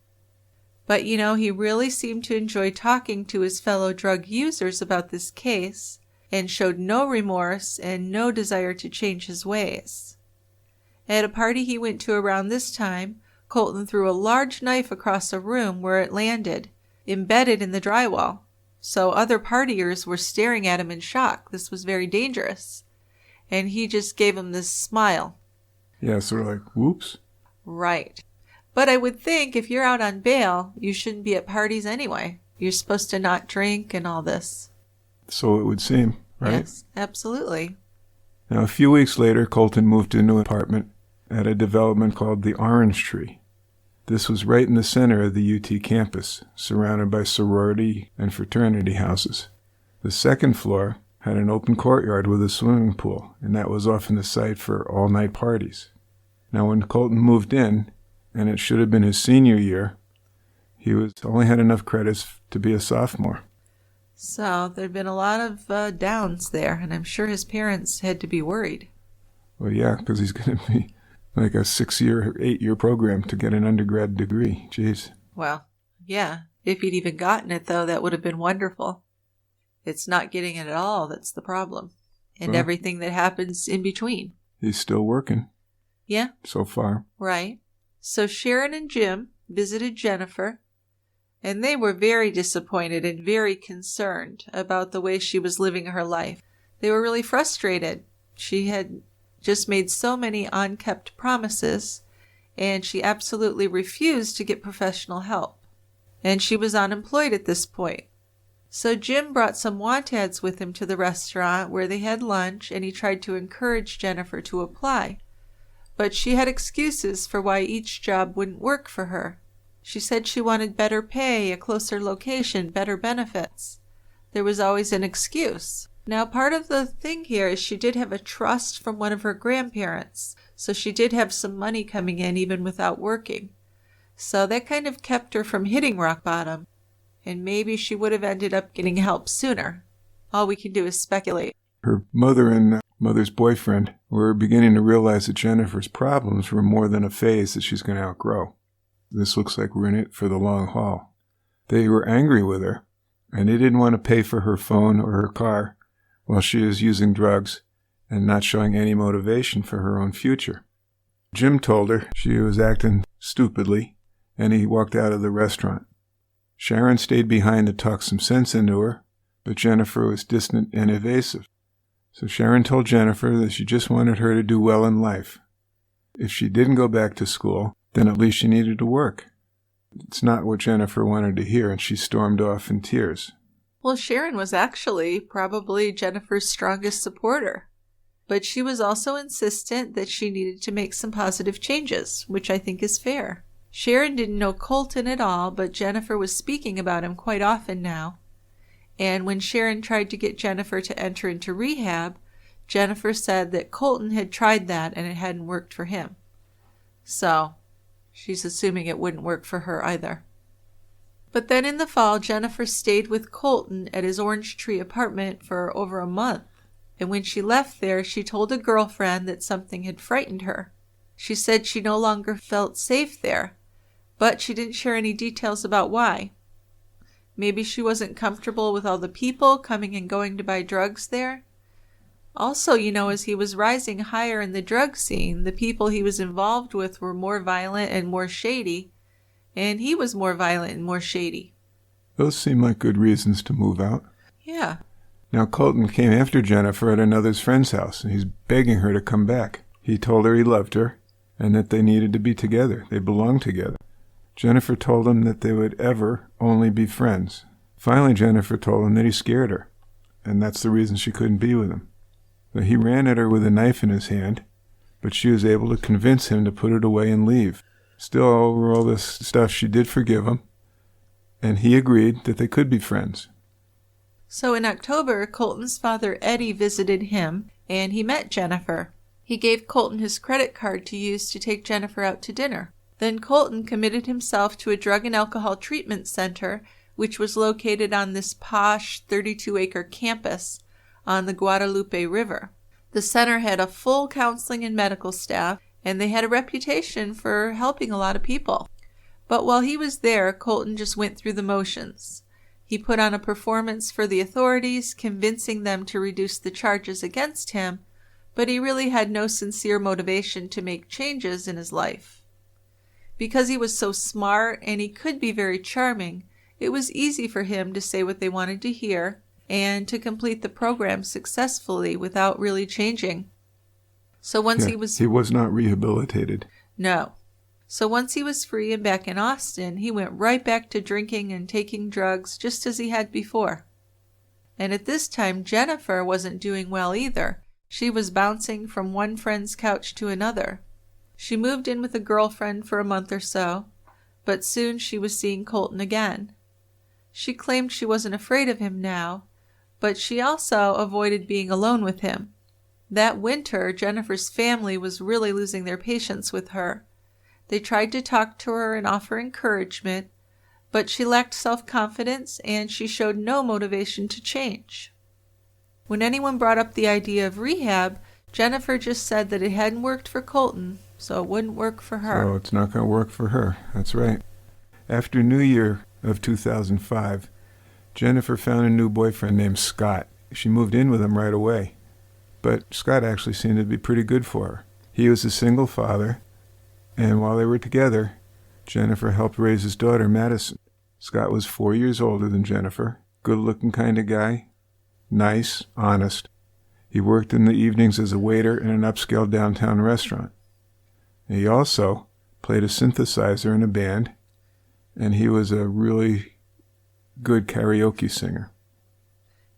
Speaker 2: But, he really seemed to enjoy talking to his fellow drug users about this case and showed no remorse and no desire to change his ways. At a party he went to around this time, Colton threw a large knife across a room where it landed, embedded in the drywall. So other partiers were staring at him in shock. This was very dangerous. And he just gave him this smile.
Speaker 3: Yeah, sort of like, whoops.
Speaker 2: Right. But I would think if you're out on bail, you shouldn't be at parties anyway. You're supposed to not drink and all this.
Speaker 3: So it would seem, right?
Speaker 2: Yes, absolutely.
Speaker 3: Now, a few weeks later, Colton moved to a new apartment at a development called the Orange Tree. This was right in the center of the UT campus, surrounded by sorority and fraternity houses. The second floor had an open courtyard with a swimming pool, and that was often the site for all-night parties. Now, when Colton moved in, and it should have been his senior year, he only had enough credits to be a sophomore.
Speaker 2: So there'd been a lot of downs there, and I'm sure his parents had to be worried.
Speaker 3: Well, yeah, because he's going to be like a 6-year, 8-year program to get an undergrad degree. Jeez.
Speaker 2: Well, yeah. If he'd even gotten it, though, that would have been wonderful. It's not getting it at all that's the problem. And
Speaker 3: well,
Speaker 2: everything that happens in between.
Speaker 3: He's still working.
Speaker 2: Yeah.
Speaker 3: So far.
Speaker 2: Right. So Sharon and Jim visited Jennifer, and they were very disappointed and very concerned about the way she was living her life. They were really frustrated. She had just made so many unkept promises, and she absolutely refused to get professional help. And she was unemployed at this point. So Jim brought some want ads with him to the restaurant where they had lunch, and he tried to encourage Jennifer to apply. But she had excuses for why each job wouldn't work for her. She said she wanted better pay, a closer location, better benefits. There was always an excuse. Now, part of the thing here is she did have a trust from one of her grandparents, so she did have some money coming in even without working. So that kind of kept her from hitting rock bottom, and maybe she would have ended up getting help sooner. All we can do is speculate.
Speaker 3: Her mother and mother's boyfriend were beginning to realize that Jennifer's problems were more than a phase that she's going to outgrow. This looks like we're in it for the long haul. They were angry with her, and they didn't want to pay for her phone or her car while she was using drugs and not showing any motivation for her own future. Jim told her she was acting stupidly, and he walked out of the restaurant. Sharon stayed behind to talk some sense into her, but Jennifer was distant and evasive. So Sharon told Jennifer that she just wanted her to do well in life. If she didn't go back to school, then at least she needed to work. It's not what Jennifer wanted to hear, and she stormed off in tears.
Speaker 2: Well, Sharon was actually probably Jennifer's strongest supporter. But she was also insistent that she needed to make some positive changes, which I think is fair. Sharon didn't know Colton at all, but Jennifer was speaking about him quite often now. And when Sharon tried to get Jennifer to enter into rehab, Jennifer said that Colton had tried that and it hadn't worked for him. So she's assuming it wouldn't work for her either. But then in the fall, Jennifer stayed with Colton at his Orange Tree apartment for over a month. And when she left there, she told a girlfriend that something had frightened her. She said she no longer felt safe there, but she didn't share any details about why. Maybe she wasn't comfortable with all the people coming and going to buy drugs there. Also, as he was rising higher in the drug scene, the people he was involved with were more violent and more shady, and he was more violent and more shady.
Speaker 3: Those seem like good reasons to move out.
Speaker 2: Yeah.
Speaker 3: Now Colton came after Jennifer at another friend's house, and he's begging her to come back. He told her he loved her, and that they needed to be together. They belonged together. Jennifer told him that they would ever only be friends. Finally, Jennifer told him that he scared her, and that's the reason she couldn't be with him. But he ran at her with a knife in his hand, but she was able to convince him to put it away and leave. Still, over all this stuff, she did forgive him, and he agreed that they could be friends.
Speaker 2: So in October, Colton's father Eddie visited him, and he met Jennifer. He gave Colton his credit card to use to take Jennifer out to dinner. Then Colton committed himself to a drug and alcohol treatment center, which was located on this posh 32-acre campus on the Guadalupe River. The center had a full counseling and medical staff, and they had a reputation for helping a lot of people. But while he was there, Colton just went through the motions. He put on a performance for the authorities, convincing them to reduce the charges against him, but he really had no sincere motivation to make changes in his life. Because he was so smart and he could be very charming, it was easy for him to say what they wanted to hear and to complete the program successfully without really changing. So once he was
Speaker 3: not rehabilitated.
Speaker 2: No. So once he was free and back in Austin, he went right back to drinking and taking drugs just as he had before. And at this time, Jennifer wasn't doing well either. She was bouncing from one friend's couch to another. She moved in with a girlfriend for a month or so, but soon she was seeing Colton again. She claimed she wasn't afraid of him now, but she also avoided being alone with him. That winter, Jennifer's family was really losing their patience with her. They tried to talk to her and offer encouragement, but she lacked self-confidence and she showed no motivation to change. When anyone brought up the idea of rehab, Jennifer just said that it hadn't worked for Colton, so it wouldn't work for her.
Speaker 3: So it's not going to work for her. That's right. After New Year of 2005, Jennifer found a new boyfriend named Scott. She moved in with him right away. But Scott actually seemed to be pretty good for her. He was a single father, and while they were together, Jennifer helped raise his daughter, Madison. Scott was 4 years older than Jennifer, good-looking kind of guy, nice, honest. He worked in the evenings as a waiter in an upscale downtown restaurant. He also played a synthesizer in a band, and he was a really good karaoke singer.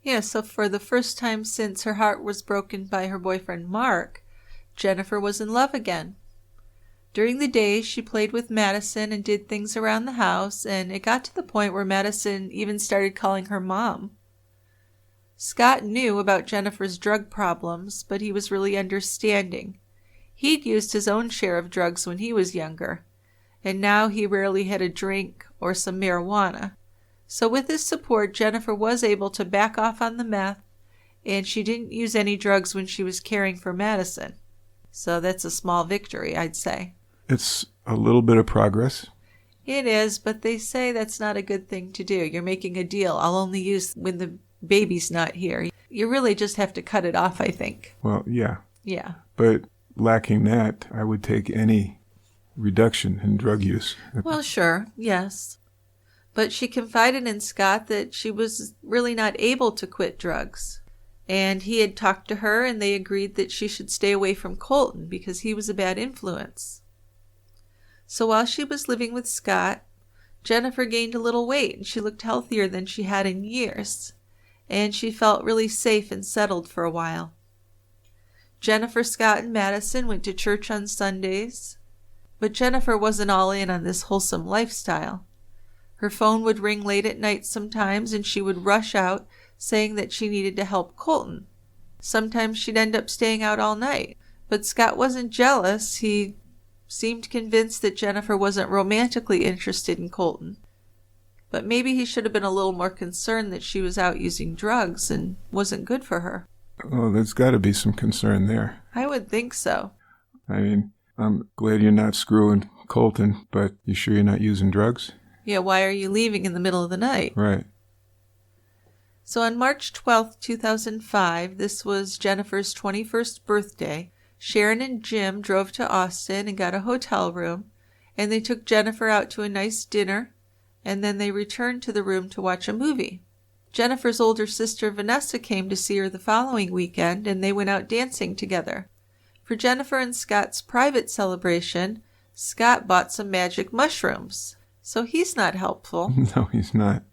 Speaker 2: Yeah, so for the first time since her heart was broken by her boyfriend Mark, Jennifer was in love again. During the day, she played with Madison and did things around the house, and it got to the point where Madison even started calling her mom. Scott knew about Jennifer's drug problems, but he was really understanding. He'd used his own share of drugs when he was younger, and now he rarely had a drink or some marijuana. So with his support, Jennifer was able to back off on the meth, and she didn't use any drugs when she was caring for Madison. So that's a small victory, I'd say.
Speaker 3: It's a little bit of progress.
Speaker 2: It is, but they say that's not a good thing to do. You're making a deal. I'll only use when the baby's not here. You really just have to cut it off, I think.
Speaker 3: Well, yeah.
Speaker 2: Yeah.
Speaker 3: But lacking that, I would take any reduction in drug use.
Speaker 2: Well, sure, yes. But she confided in Scott that she was really not able to quit drugs. And he had talked to her, and they agreed that she should stay away from Colton because he was a bad influence. So while she was living with Scott, Jennifer gained a little weight, and she looked healthier than she had in years. And she felt really safe and settled for a while. Jennifer, Scott, and Madison went to church on Sundays. But Jennifer wasn't all in on this wholesome lifestyle. Her phone would ring late at night sometimes, and she would rush out, saying that she needed to help Colton. Sometimes she'd end up staying out all night. But Scott wasn't jealous. He seemed convinced that Jennifer wasn't romantically interested in Colton. But maybe he should have been a little more concerned that she was out using drugs and wasn't good for her.
Speaker 3: Oh, there's got to be some concern there.
Speaker 2: I would think so.
Speaker 3: I mean, I'm glad you're not screwing Colton, but you sure you're not using drugs?
Speaker 2: Yeah, why are you leaving in the middle of the night?
Speaker 3: Right.
Speaker 2: So on March 12th, 2005, this was Jennifer's 21st birthday, Sharon and Jim drove to Austin and got a hotel room, and they took Jennifer out to a nice dinner, and then they returned to the room to watch a movie. Jennifer's older sister Vanessa came to see her the following weekend, and they went out dancing together. For Jennifer and Scott's private celebration, Scott bought some magic mushrooms. So he's not helpful.
Speaker 3: No, he's not.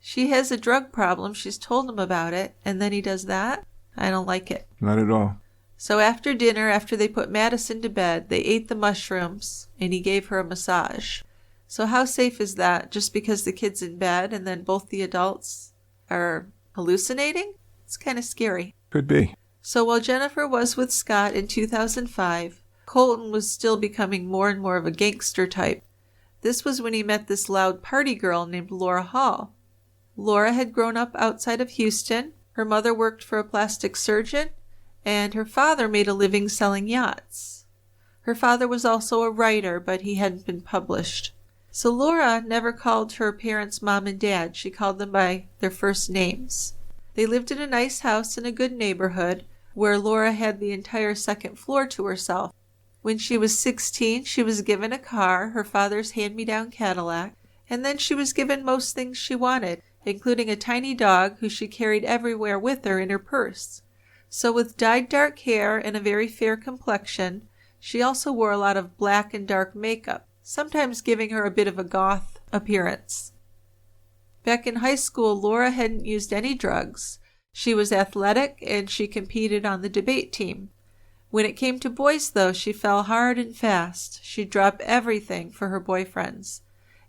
Speaker 2: She has a drug problem. She's told him about it, and then he does that? I don't like it.
Speaker 3: Not at all.
Speaker 2: So after dinner, after they put Madison to bed, they ate the mushrooms, and he gave her a massage. So how safe is that? Just because the kid's in bed and then both the adults are hallucinating? It's kind of scary.
Speaker 3: Could be.
Speaker 2: So while Jennifer was with Scott in 2005, Colton was still becoming more and more of a gangster type. This was when he met this loud party girl named Laura Hall. Laura had grown up outside of Houston. Her mother worked for a plastic surgeon, and her father made a living selling yachts. Her father was also a writer, but he hadn't been published. So Laura never called her parents mom and dad. She called them by their first names. They lived in a nice house in a good neighborhood where Laura had the entire second floor to herself. When she was 16, she was given a car, her father's hand-me-down Cadillac, and then she was given most things she wanted, including a tiny dog who she carried everywhere with her in her purse. So with dyed dark hair and a very fair complexion, she also wore a lot of black and dark makeup, sometimes giving her a bit of a goth appearance. Back in high school, Laura hadn't used any drugs. She was athletic and she competed on the debate team. When it came to boys, though, she fell hard and fast. She'd drop everything for her boyfriends.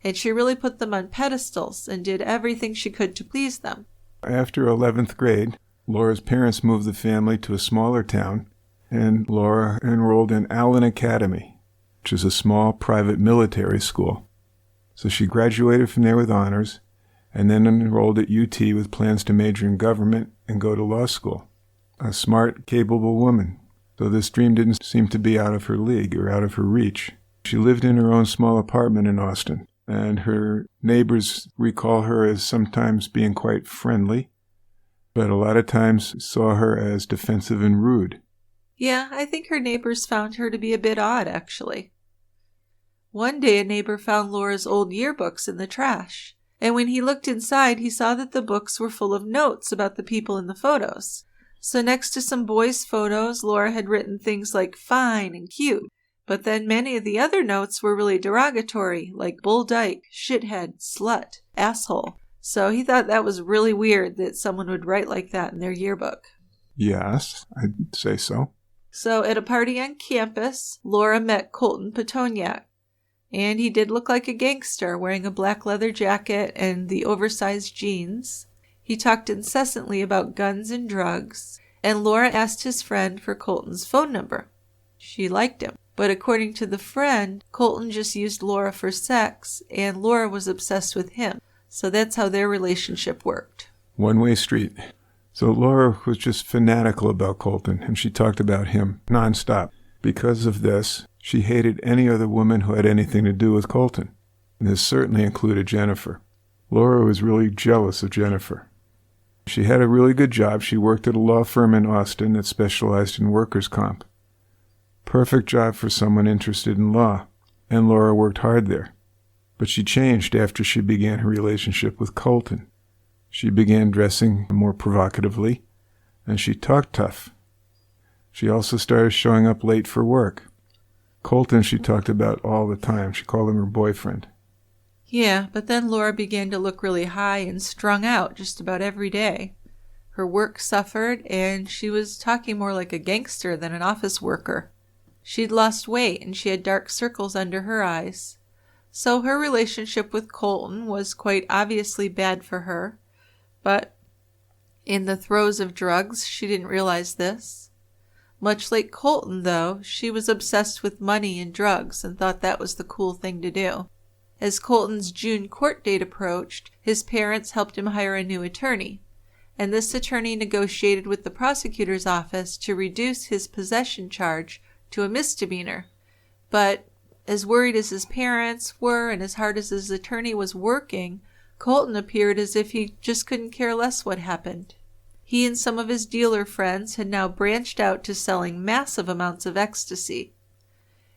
Speaker 2: And she really put them on pedestals and did everything she could to please them.
Speaker 3: After 11th grade, Laura's parents moved the family to a smaller town, and Laura enrolled in Allen Academy, which is a small private military school. So she graduated from there with honors, and then enrolled at UT with plans to major in government and go to law school. A smart, capable woman. So this dream didn't seem to be out of her league or out of her reach. She lived in her own small apartment in Austin, and her neighbors recall her as sometimes being quite friendly, but a lot of times saw her as defensive and rude.
Speaker 2: Yeah, I think her neighbors found her to be a bit odd, actually. One day a neighbor found Laura's old yearbooks in the trash, and when he looked inside, he saw that the books were full of notes about the people in the photos. So next to some boys' photos, Laura had written things like fine and cute, but then many of the other notes were really derogatory, like bull dyke, shithead, slut, asshole. So he thought that was really weird that someone would write like that in their yearbook.
Speaker 3: Yes, I'd say so.
Speaker 2: So at a party on campus, Laura met Colton Pitonyak. And he did look like a gangster, wearing a black leather jacket and the oversized jeans. He talked incessantly about guns and drugs, and Laura asked his friend for Colton's phone number. She liked him, but according to the friend, Colton just used Laura for sex, and Laura was obsessed with him. So that's how their relationship worked.
Speaker 3: One-way street. So Laura was just fanatical about Colton, and she talked about him nonstop. Because of this, she hated any other woman who had anything to do with Colton. And this certainly included Jennifer. Laura was really jealous of Jennifer. She had a really good job. She worked at a law firm in Austin that specialized in workers' comp. Perfect job for someone interested in law, and Laura worked hard there. But she changed after she began her relationship with Colton. She began dressing more provocatively, and she talked tough. She also started showing up late for work. Colton she talked about all the time. She called him her boyfriend.
Speaker 2: Yeah, but then Laura began to look really high and strung out just about every day. Her work suffered, and she was talking more like a gangster than an office worker. She'd lost weight, and she had dark circles under her eyes. So her relationship with Colton was quite obviously bad for her, but in the throes of drugs, she didn't realize this. Much like Colton, though, she was obsessed with money and drugs and thought that was the cool thing to do. As Colton's June court date approached, his parents helped him hire a new attorney, and this attorney negotiated with the prosecutor's office to reduce his possession charge to a misdemeanor. But as worried as his parents were and as hard as his attorney was working, Colton appeared as if he just couldn't care less what happened. He and some of his dealer friends had now branched out to selling massive amounts of ecstasy.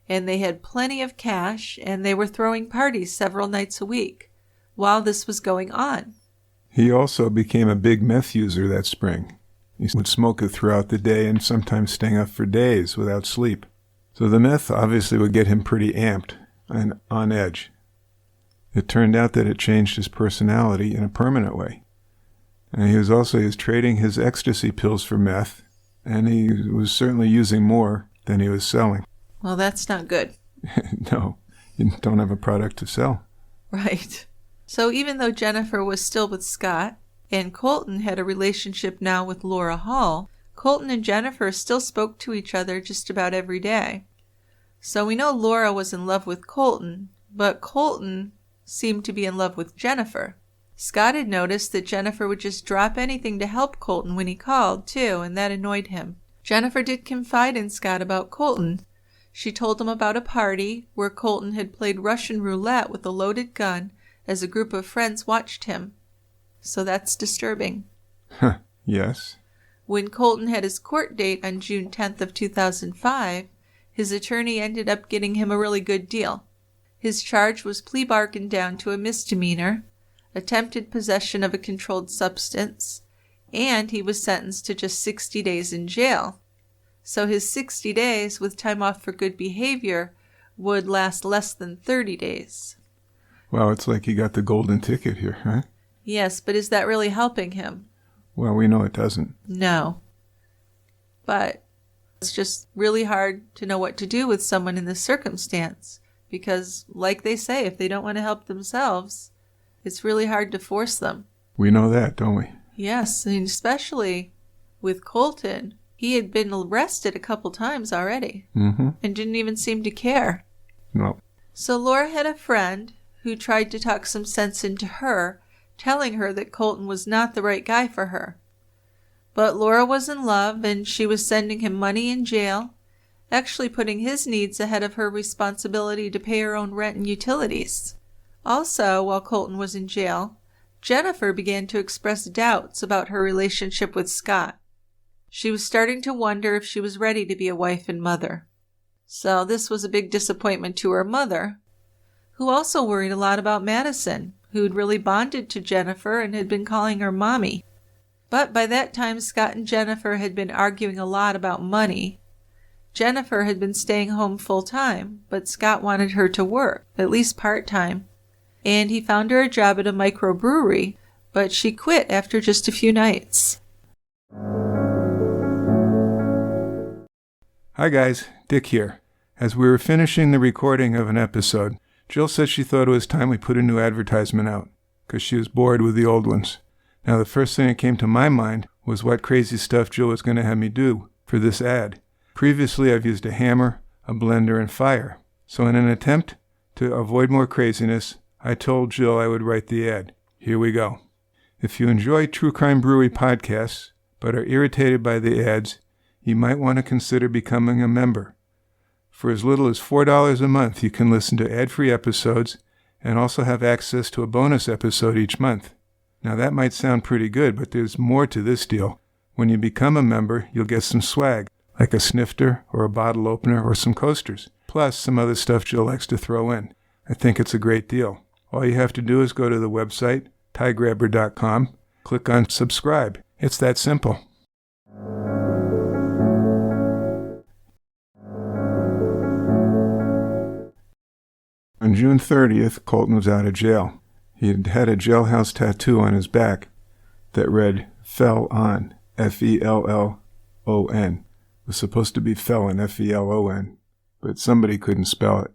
Speaker 2: And they had plenty of cash, and they were throwing parties several nights a week while this was going on.
Speaker 3: He also became a big meth user that spring. He would smoke it throughout the day and sometimes staying up for days without sleep. So the meth obviously would get him pretty amped and on edge. It turned out that it changed his personality in a permanent way. And he was trading his ecstasy pills for meth, and he was certainly using more than he was selling.
Speaker 2: Well, that's not good.
Speaker 3: No, you don't have a product to sell.
Speaker 2: Right. So even though Jennifer was still with Scott, and Colton had a relationship now with Laura Hall, Colton and Jennifer still spoke to each other just about every day. So we know Laura was in love with Colton, but Colton seemed to be in love with Jennifer. Scott had noticed that Jennifer would just drop anything to help Colton when he called, too, and that annoyed him. Jennifer did confide in Scott about Colton. She told him about a party where Colton had played Russian roulette with a loaded gun as a group of friends watched him. So that's disturbing.
Speaker 3: Yes.
Speaker 2: When Colton had his court date on June 10th of 2005, his attorney ended up getting him a really good deal. His charge was plea bargained down to a misdemeanor, attempted possession of a controlled substance, and he was sentenced to just 60 days in jail. So his 60 days with time off for good behavior would last less than 30 days.
Speaker 3: Well, it's like he got the golden ticket here, huh?
Speaker 2: Yes, but is that really helping him?
Speaker 3: Well, we know it doesn't.
Speaker 2: No. But it's just really hard to know what to do with someone in this circumstance because, like they say, if they don't want to help themselves, it's really hard to force them.
Speaker 3: We know that, don't we?
Speaker 2: Yes, and especially with Colton. He had been arrested a couple times already and didn't even seem to care.
Speaker 3: No.
Speaker 2: So Laura had a friend who tried to talk some sense into her, telling her that Colton was not the right guy for her. But Laura was in love, and she was sending him money in jail, actually putting his needs ahead of her responsibility to pay her own rent and utilities. Also, while Colton was in jail, Jennifer began to express doubts about her relationship with Scott. She was starting to wonder if she was ready to be a wife and mother. So this was a big disappointment to her mother, who also worried a lot about Madison, who'd really bonded to Jennifer and had been calling her mommy. But by that time, Scott and Jennifer had been arguing a lot about money. Jennifer had been staying home full-time, but Scott wanted her to work, at least part-time. And he found her a job at a microbrewery, but she quit after just a few nights.
Speaker 3: Hi guys, Dick here. As we were finishing the recording of an episode, Jill said she thought it was time we put a new advertisement out, because she was bored with the old ones. Now the first thing that came to my mind was what crazy stuff Jill was going to have me do for this ad. Previously I've used a hammer, a blender, and fire. So in an attempt to avoid more craziness, I told Jill I would write the ad. Here we go. If you enjoy True Crime Brewery podcasts, but are irritated by the ads, you might want to consider becoming a member. For as little as $4 a month, you can listen to ad-free episodes and also have access to a bonus episode each month. Now that might sound pretty good, but there's more to this deal. When you become a member, you'll get some swag, like a snifter or a bottle opener or some coasters, plus some other stuff Jill likes to throw in. I think it's a great deal. All you have to do is go to the website, tiegrabber.com, click on subscribe. It's that simple. On June 30th, Colton was out of jail. He had had a jailhouse tattoo on his back that read, Fell On, F-E-L-L-O-N. It was supposed to be felon, F-E-L-O-N, but somebody couldn't spell it.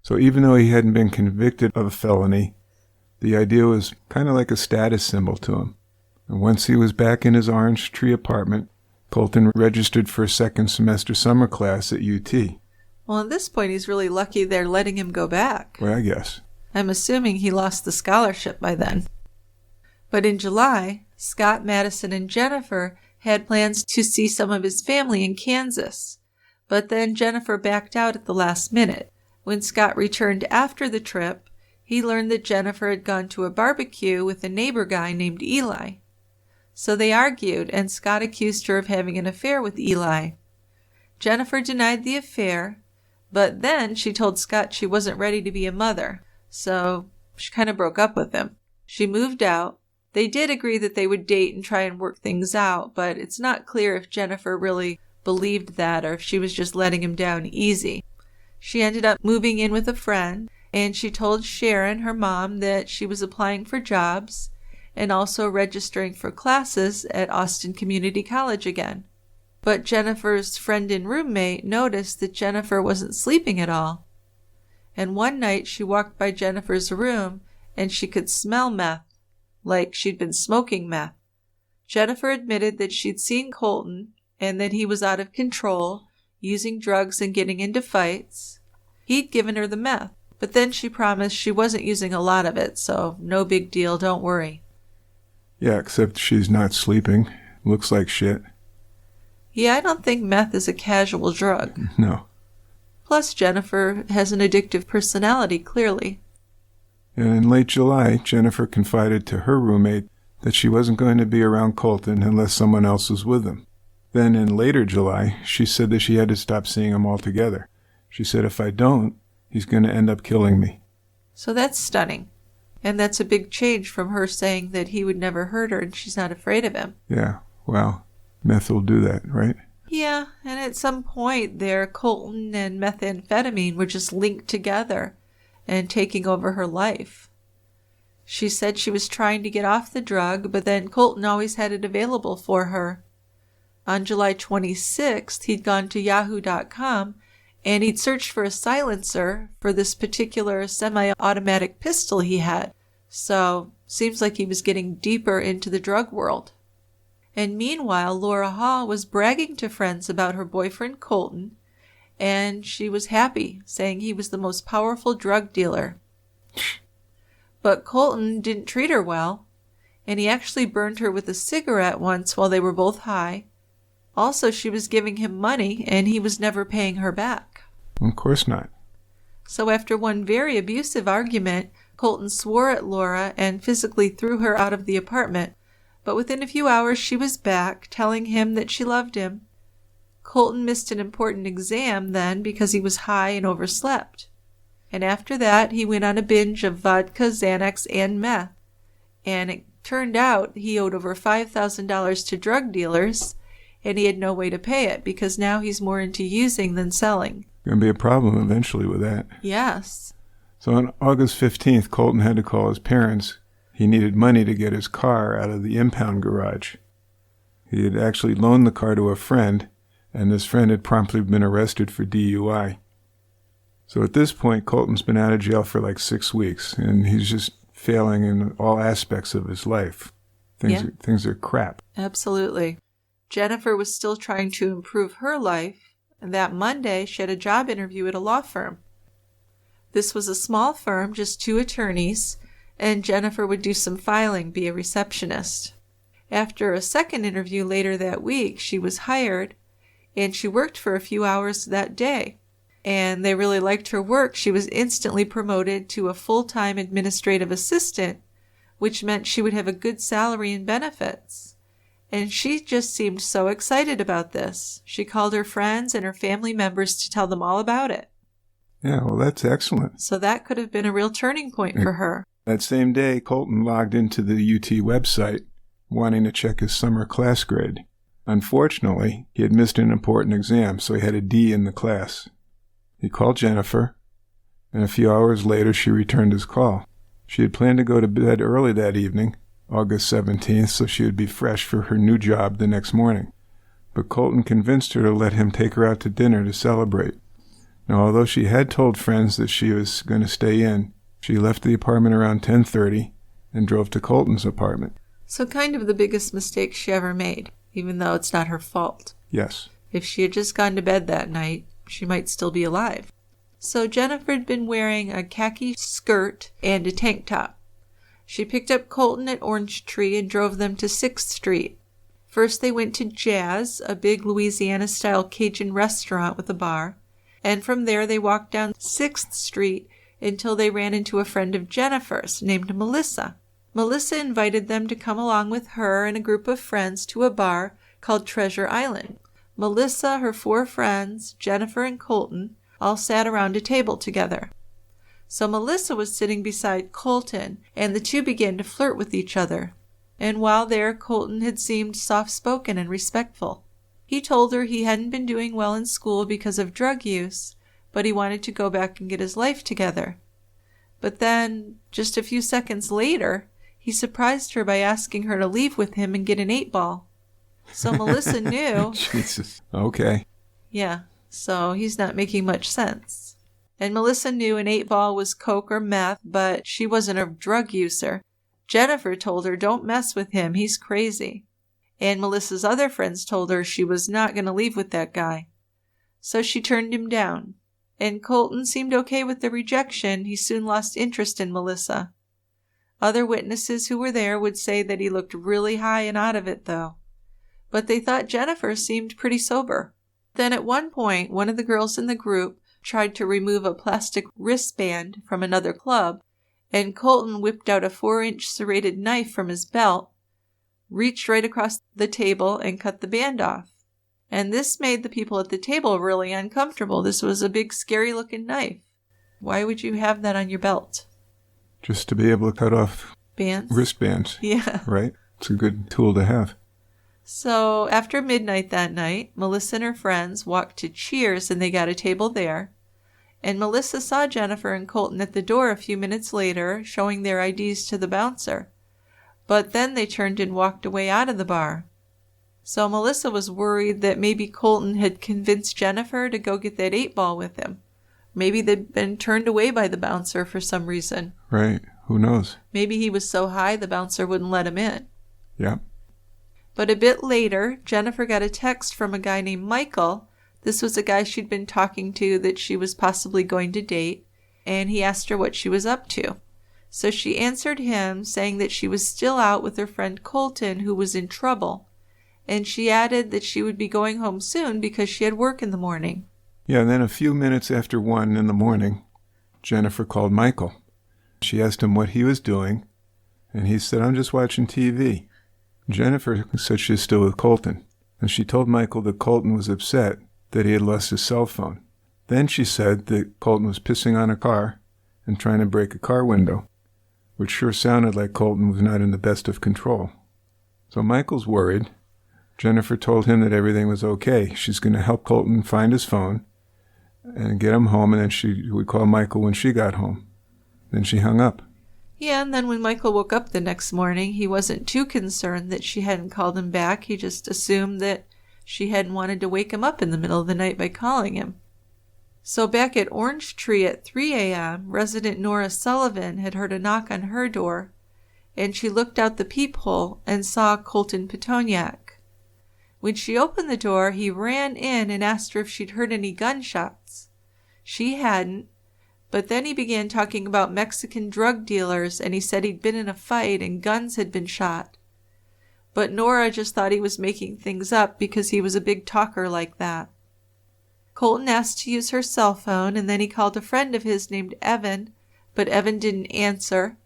Speaker 3: So even though he hadn't been convicted of a felony, the idea was kind of like a status symbol to him. And once he was back in his orange tree apartment, Colton registered for a second semester summer class at UT.
Speaker 2: Well, at this point, he's really lucky they're letting him go back.
Speaker 3: Well, I guess.
Speaker 2: I'm assuming he lost the scholarship by then. But in July, Scott, Madison, and Jennifer had plans to see some of his family in Kansas. But then Jennifer backed out at the last minute. When Scott returned after the trip, he learned that Jennifer had gone to a barbecue with a neighbor guy named Eli. So they argued, and Scott accused her of having an affair with Eli. Jennifer denied the affair, but then she told Scott she wasn't ready to be a mother, so she kind of broke up with him. She moved out. They did agree that they would date and try and work things out, but it's not clear if Jennifer really believed that or if she was just letting him down easy. She ended up moving in with a friend, and she told Sharon, her mom, that she was applying for jobs and also registering for classes at Austin Community College again. But Jennifer's friend and roommate noticed that Jennifer wasn't sleeping at all. And one night she walked by Jennifer's room and she could smell meth, like she'd been smoking meth. Jennifer admitted that she'd seen Colton and that he was out of control, using drugs and getting into fights. He'd given her the meth, but then she promised she wasn't using a lot of it, so no big deal, don't worry.
Speaker 3: Yeah, except she's not sleeping. Looks like shit.
Speaker 2: Yeah, I don't think meth is a casual drug.
Speaker 3: No.
Speaker 2: Plus, Jennifer has an addictive personality, clearly.
Speaker 3: And in late July, Jennifer confided to her roommate that she wasn't going to be around Colton unless someone else was with him. Then in later July, she said that she had to stop seeing him altogether. She said, if I don't, he's going to end up killing me.
Speaker 2: So that's stunning. And that's a big change from her saying that he would never hurt her and she's not afraid of him.
Speaker 3: Yeah, well, meth will do that, right?
Speaker 2: Yeah, and at some point there, Colton and methamphetamine were just linked together and taking over her life. She said she was trying to get off the drug, but then Colton always had it available for her. On July 26th, he'd gone to yahoo.com and he'd searched for a silencer for this particular semi-automatic pistol he had. So, seems like he was getting deeper into the drug world. And meanwhile, Laura Hall was bragging to friends about her boyfriend Colton, and she was happy, saying he was the most powerful drug dealer. But Colton didn't treat her well, and he actually burned her with a cigarette once while they were both high. Also, she was giving him money, and he was never paying her back.
Speaker 3: Of course not.
Speaker 2: So after one very abusive argument, Colton swore at Laura and physically threw her out of the apartment. But within a few hours she was back, telling him that she loved him. Colton missed an important exam then because he was high and overslept. And after that, he went on a binge of vodka, Xanax, and meth. And it turned out he owed over $5,000 to drug dealers, and he had no way to pay it because now he's more into using than selling.
Speaker 3: Going to be a problem eventually with that.
Speaker 2: Yes.
Speaker 3: So on August 15th, Colton had to call his parents. He needed money to get his car out of the impound garage. He had actually loaned the car to a friend, and this friend had promptly been arrested for DUI. So at this point, Colton's been out of jail for like 6 weeks, and he's just failing in all aspects of his life. Things are crap.
Speaker 2: Absolutely. Jennifer was still trying to improve her life, and that Monday she had a job interview at a law firm. This was a small firm, just 2 attorneys, and Jennifer would do some filing, be a receptionist. After a second interview later that week, she was hired, and she worked for a few hours that day. And they really liked her work. She was instantly promoted to a full-time administrative assistant, which meant she would have a good salary and benefits. And she just seemed so excited about this. She called her friends and her family members to tell them all about it.
Speaker 3: Yeah, well, that's excellent.
Speaker 2: So that could have been a real turning point for her.
Speaker 3: That same day, Colton logged into the UT website, wanting to check his summer class grade. Unfortunately, he had missed an important exam, so he had a D in the class. He called Jennifer, and a few hours later she returned his call. She had planned to go to bed early that evening, August 17th, so she would be fresh for her new job the next morning. But Colton convinced her to let him take her out to dinner to celebrate. Now, although she had told friends that she was going to stay in, she left the apartment around 10:30 and drove to Colton's apartment.
Speaker 2: So kind of the biggest mistake she ever made, even though it's not her fault.
Speaker 3: Yes.
Speaker 2: If she had just gone to bed that night, she might still be alive. So Jennifer had been wearing a khaki skirt and a tank top. She picked up Colton at Orange Tree and drove them to 6th Street. First they went to Jazz, a big Louisiana-style Cajun restaurant with a bar, and from there they walked down 6th Street until they ran into a friend of Jennifer's named Melissa. Melissa invited them to come along with her and a group of friends to a bar called Treasure Island. Melissa, her 4 friends, Jennifer and Colton, all sat around a table together. So Melissa was sitting beside Colton, and the two began to flirt with each other. And while there, Colton had seemed soft-spoken and respectful. He told her he hadn't been doing well in school because of drug use, but he wanted to go back and get his life together. But then, just a few seconds later, he surprised her by asking her to leave with him and get an 8-ball. So Melissa knew.
Speaker 3: Jesus. Okay.
Speaker 2: Yeah, so he's not making much sense. And Melissa knew an 8-ball was coke or meth, but she wasn't a drug user. Jennifer told her, don't mess with him, he's crazy. And Melissa's other friends told her she was not going to leave with that guy. So she turned him down. And Colton seemed okay with the rejection. He soon lost interest in Melissa. Other witnesses who were there would say that he looked really high and out of it, though. But they thought Jennifer seemed pretty sober. Then at one point, one of the girls in the group tried to remove a plastic wristband from another club, and Colton whipped out a 4-inch serrated knife from his belt, reached right across the table, and cut the band off. And this made the people at the table really uncomfortable. This was a big, scary-looking knife. Why would you have that on your belt?
Speaker 3: Just to be able to cut off
Speaker 2: bands?
Speaker 3: Wristbands.
Speaker 2: Yeah.
Speaker 3: Right? It's a good tool to have.
Speaker 2: So after midnight that night, Melissa and her friends walked to Cheers and they got a table there. And Melissa saw Jennifer and Colton at the door a few minutes later, showing their IDs to the bouncer. But then they turned and walked away out of the bar. So Melissa was worried that maybe Colton had convinced Jennifer to go get that 8-ball with him. Maybe they'd been turned away by the bouncer for some reason.
Speaker 3: Right. Who knows?
Speaker 2: Maybe he was so high the bouncer wouldn't let him in.
Speaker 3: Yeah.
Speaker 2: But a bit later, Jennifer got a text from a guy named Michael. This was a guy she'd been talking to that she was possibly going to date, and he asked her what she was up to. So she answered him, saying that she was still out with her friend Colton, who was in trouble. And she added that she would be going home soon because she had work in the morning.
Speaker 3: Yeah, and then a few minutes after 1 in the morning, Jennifer called Michael. She asked him what he was doing, and he said, I'm just watching TV. Jennifer said she was still with Colton, and she told Michael that Colton was upset that he had lost his cell phone. Then she said that Colton was pissing on a car and trying to break a car window, which sure sounded like Colton was not in the best of control. So Michael's worried. Jennifer told him that everything was okay. She's going to help Colton find his phone and get him home, and then she would call Michael when she got home. Then she hung up.
Speaker 2: Yeah, and then when Michael woke up the next morning, he wasn't too concerned that she hadn't called him back. He just assumed that she hadn't wanted to wake him up in the middle of the night by calling him. So back at Orange Tree at 3 a.m., resident Nora Sullivan had heard a knock on her door, and she looked out the peephole and saw Colton Pitonyak. When she opened the door, he ran in and asked her if she'd heard any gunshots. She hadn't, but then he began talking about Mexican drug dealers, and he said he'd been in a fight and guns had been shot. But Nora just thought he was making things up because he was a big talker like that. Colton asked to use her cell phone, and then he called a friend of his named Evan, but Evan didn't answer.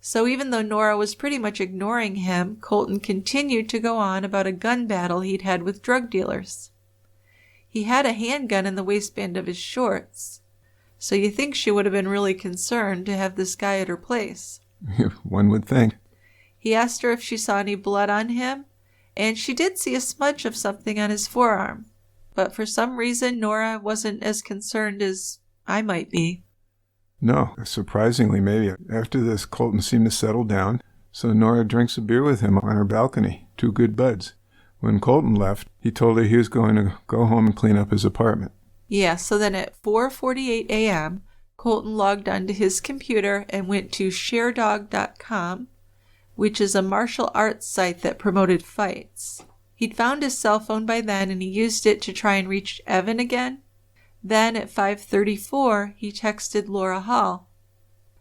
Speaker 2: So even though Nora was pretty much ignoring him, Colton continued to go on about a gun battle he'd had with drug dealers. He had a handgun in the waistband of his shorts, so you think she would have been really concerned to have this guy at her place.
Speaker 3: One would think.
Speaker 2: He asked her if she saw any blood on him, and she did see a smudge of something on his forearm. But for some reason, Nora wasn't as concerned as I might be.
Speaker 3: No, surprisingly, maybe. After this, Colton seemed to settle down, so Nora drinks a beer with him on her balcony, 2 good buds. When Colton left, he told her he was going to go home and clean up his apartment.
Speaker 2: Yeah, so then at 4:48 a.m., Colton logged onto his computer and went to sharedog.com, which is a martial arts site that promoted fights. He'd found his cell phone by then, and he used it to try and reach Evan again. Then at 5:34, he texted Laura Hall.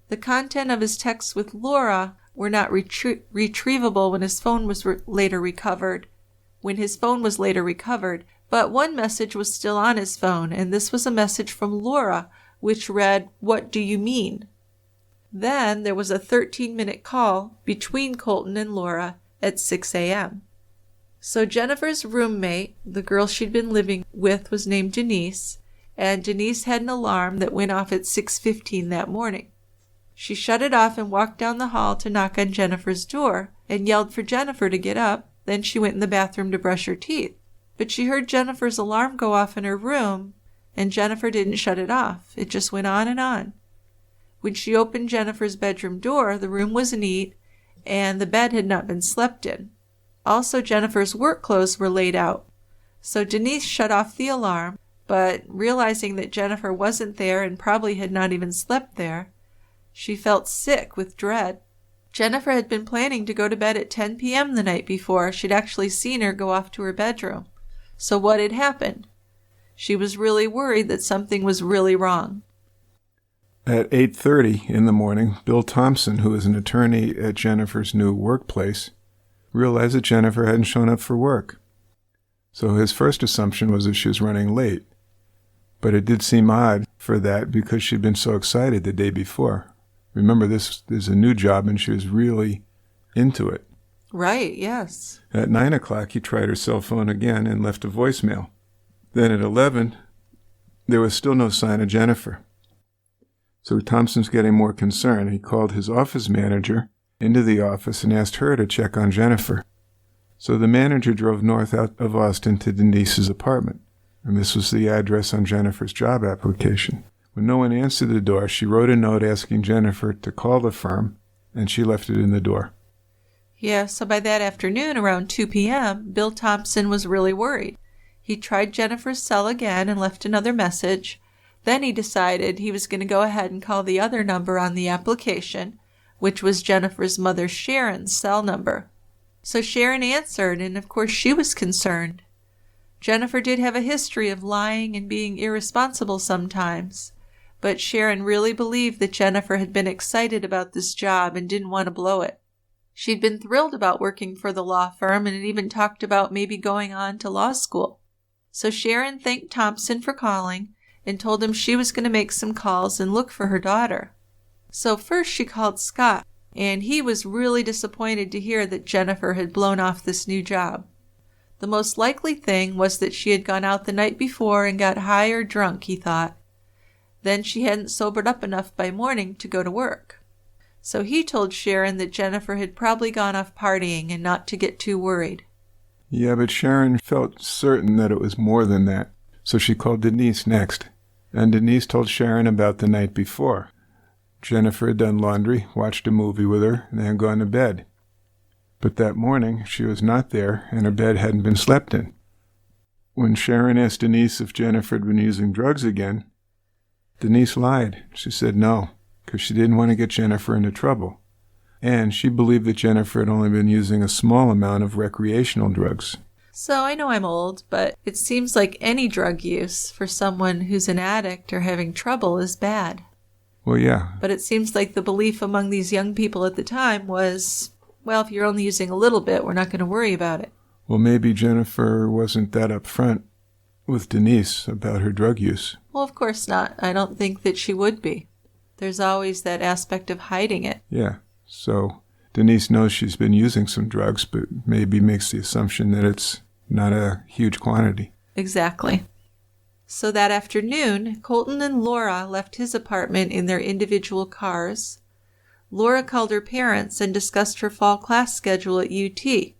Speaker 2: The content of his texts with Laura were not retrievable when his phone was later recovered. But one message was still on his phone, and this was a message from Laura, which read, "What do you mean?" Then there was a 13-minute call between Colton and Laura at 6 a.m. So Jennifer's roommate, the girl she'd been living with, was named Denise, and Denise had an alarm that went off at 6:15 that morning. She shut it off and walked down the hall to knock on Jennifer's door and yelled for Jennifer to get up. Then she went in the bathroom to brush her teeth. But she heard Jennifer's alarm go off in her room, and Jennifer didn't shut it off. It just went on and on. When she opened Jennifer's bedroom door, the room was neat, and the bed had not been slept in. Also, Jennifer's work clothes were laid out. So Denise shut off the alarm, but realizing that Jennifer wasn't there and probably had not even slept there, she felt sick with dread. Jennifer had been planning to go to bed at 10 p.m. the night before. She'd actually seen her go off to her bedroom. So what had happened? She was really worried that something was really wrong.
Speaker 3: At 8:30 in the morning, Bill Thompson, who is an attorney at Jennifer's new workplace, realized that Jennifer hadn't shown up for work. So his first assumption was that she was running late. But it did seem odd for that because she'd been so excited the day before. Remember, this is a new job and she was really into it.
Speaker 2: Right, yes.
Speaker 3: At 9 o'clock, he tried her cell phone again and left a voicemail. Then at 11, there was still no sign of Jennifer. So Thompson's getting more concerned. He called his office manager into the office and asked her to check on Jennifer. So the manager drove north out of Austin to Denise's apartment, and this was the address on Jennifer's job application. When no one answered the door, she wrote a note asking Jennifer to call the firm, and she left it in the door.
Speaker 2: Yeah, so by that afternoon, around 2 p.m., Bill Thompson was really worried. He tried Jennifer's cell again and left another message. Then he decided he was going to go ahead and call the other number on the application, which was Jennifer's mother Sharon's cell number. So Sharon answered, and of course she was concerned. Jennifer did have a history of lying and being irresponsible sometimes, but Sharon really believed that Jennifer had been excited about this job and didn't want to blow it. She'd been thrilled about working for the law firm and had even talked about maybe going on to law school. So Sharon thanked Thompson for calling and told him she was going to make some calls and look for her daughter. So first she called Scott, and he was really disappointed to hear that Jennifer had blown off this new job. The most likely thing was that she had gone out the night before and got high or drunk, he thought. Then she hadn't sobered up enough by morning to go to work. So he told Sharon that Jennifer had probably gone off partying and not to get too worried.
Speaker 3: Yeah, but Sharon felt certain that it was more than that, so she called Denise next. And Denise told Sharon about the night before. Jennifer had done laundry, watched a movie with her, and then gone to bed. But that morning, she was not there, and her bed hadn't been slept in. When Sharon asked Denise if Jennifer had been using drugs again, Denise lied. She said no, because she didn't want to get Jennifer into trouble. And she believed that Jennifer had only been using a small amount of recreational drugs.
Speaker 2: So I know I'm old, but it seems like any drug use for someone who's an addict or having trouble is bad.
Speaker 3: Well, yeah.
Speaker 2: But it seems like the belief among these young people at the time was, well, if you're only using a little bit, we're not going to worry about it.
Speaker 3: Well, maybe Jennifer wasn't that upfront with Denise about her drug use.
Speaker 2: Well, of course not. I don't think that she would be. There's always that aspect of hiding it.
Speaker 3: Yeah. So Denise knows she's been using some drugs, but maybe makes the assumption that it's not a huge quantity.
Speaker 2: Exactly. So that afternoon, Colton and Laura left his apartment in their individual cars. Laura called her parents and discussed her fall class schedule at UT.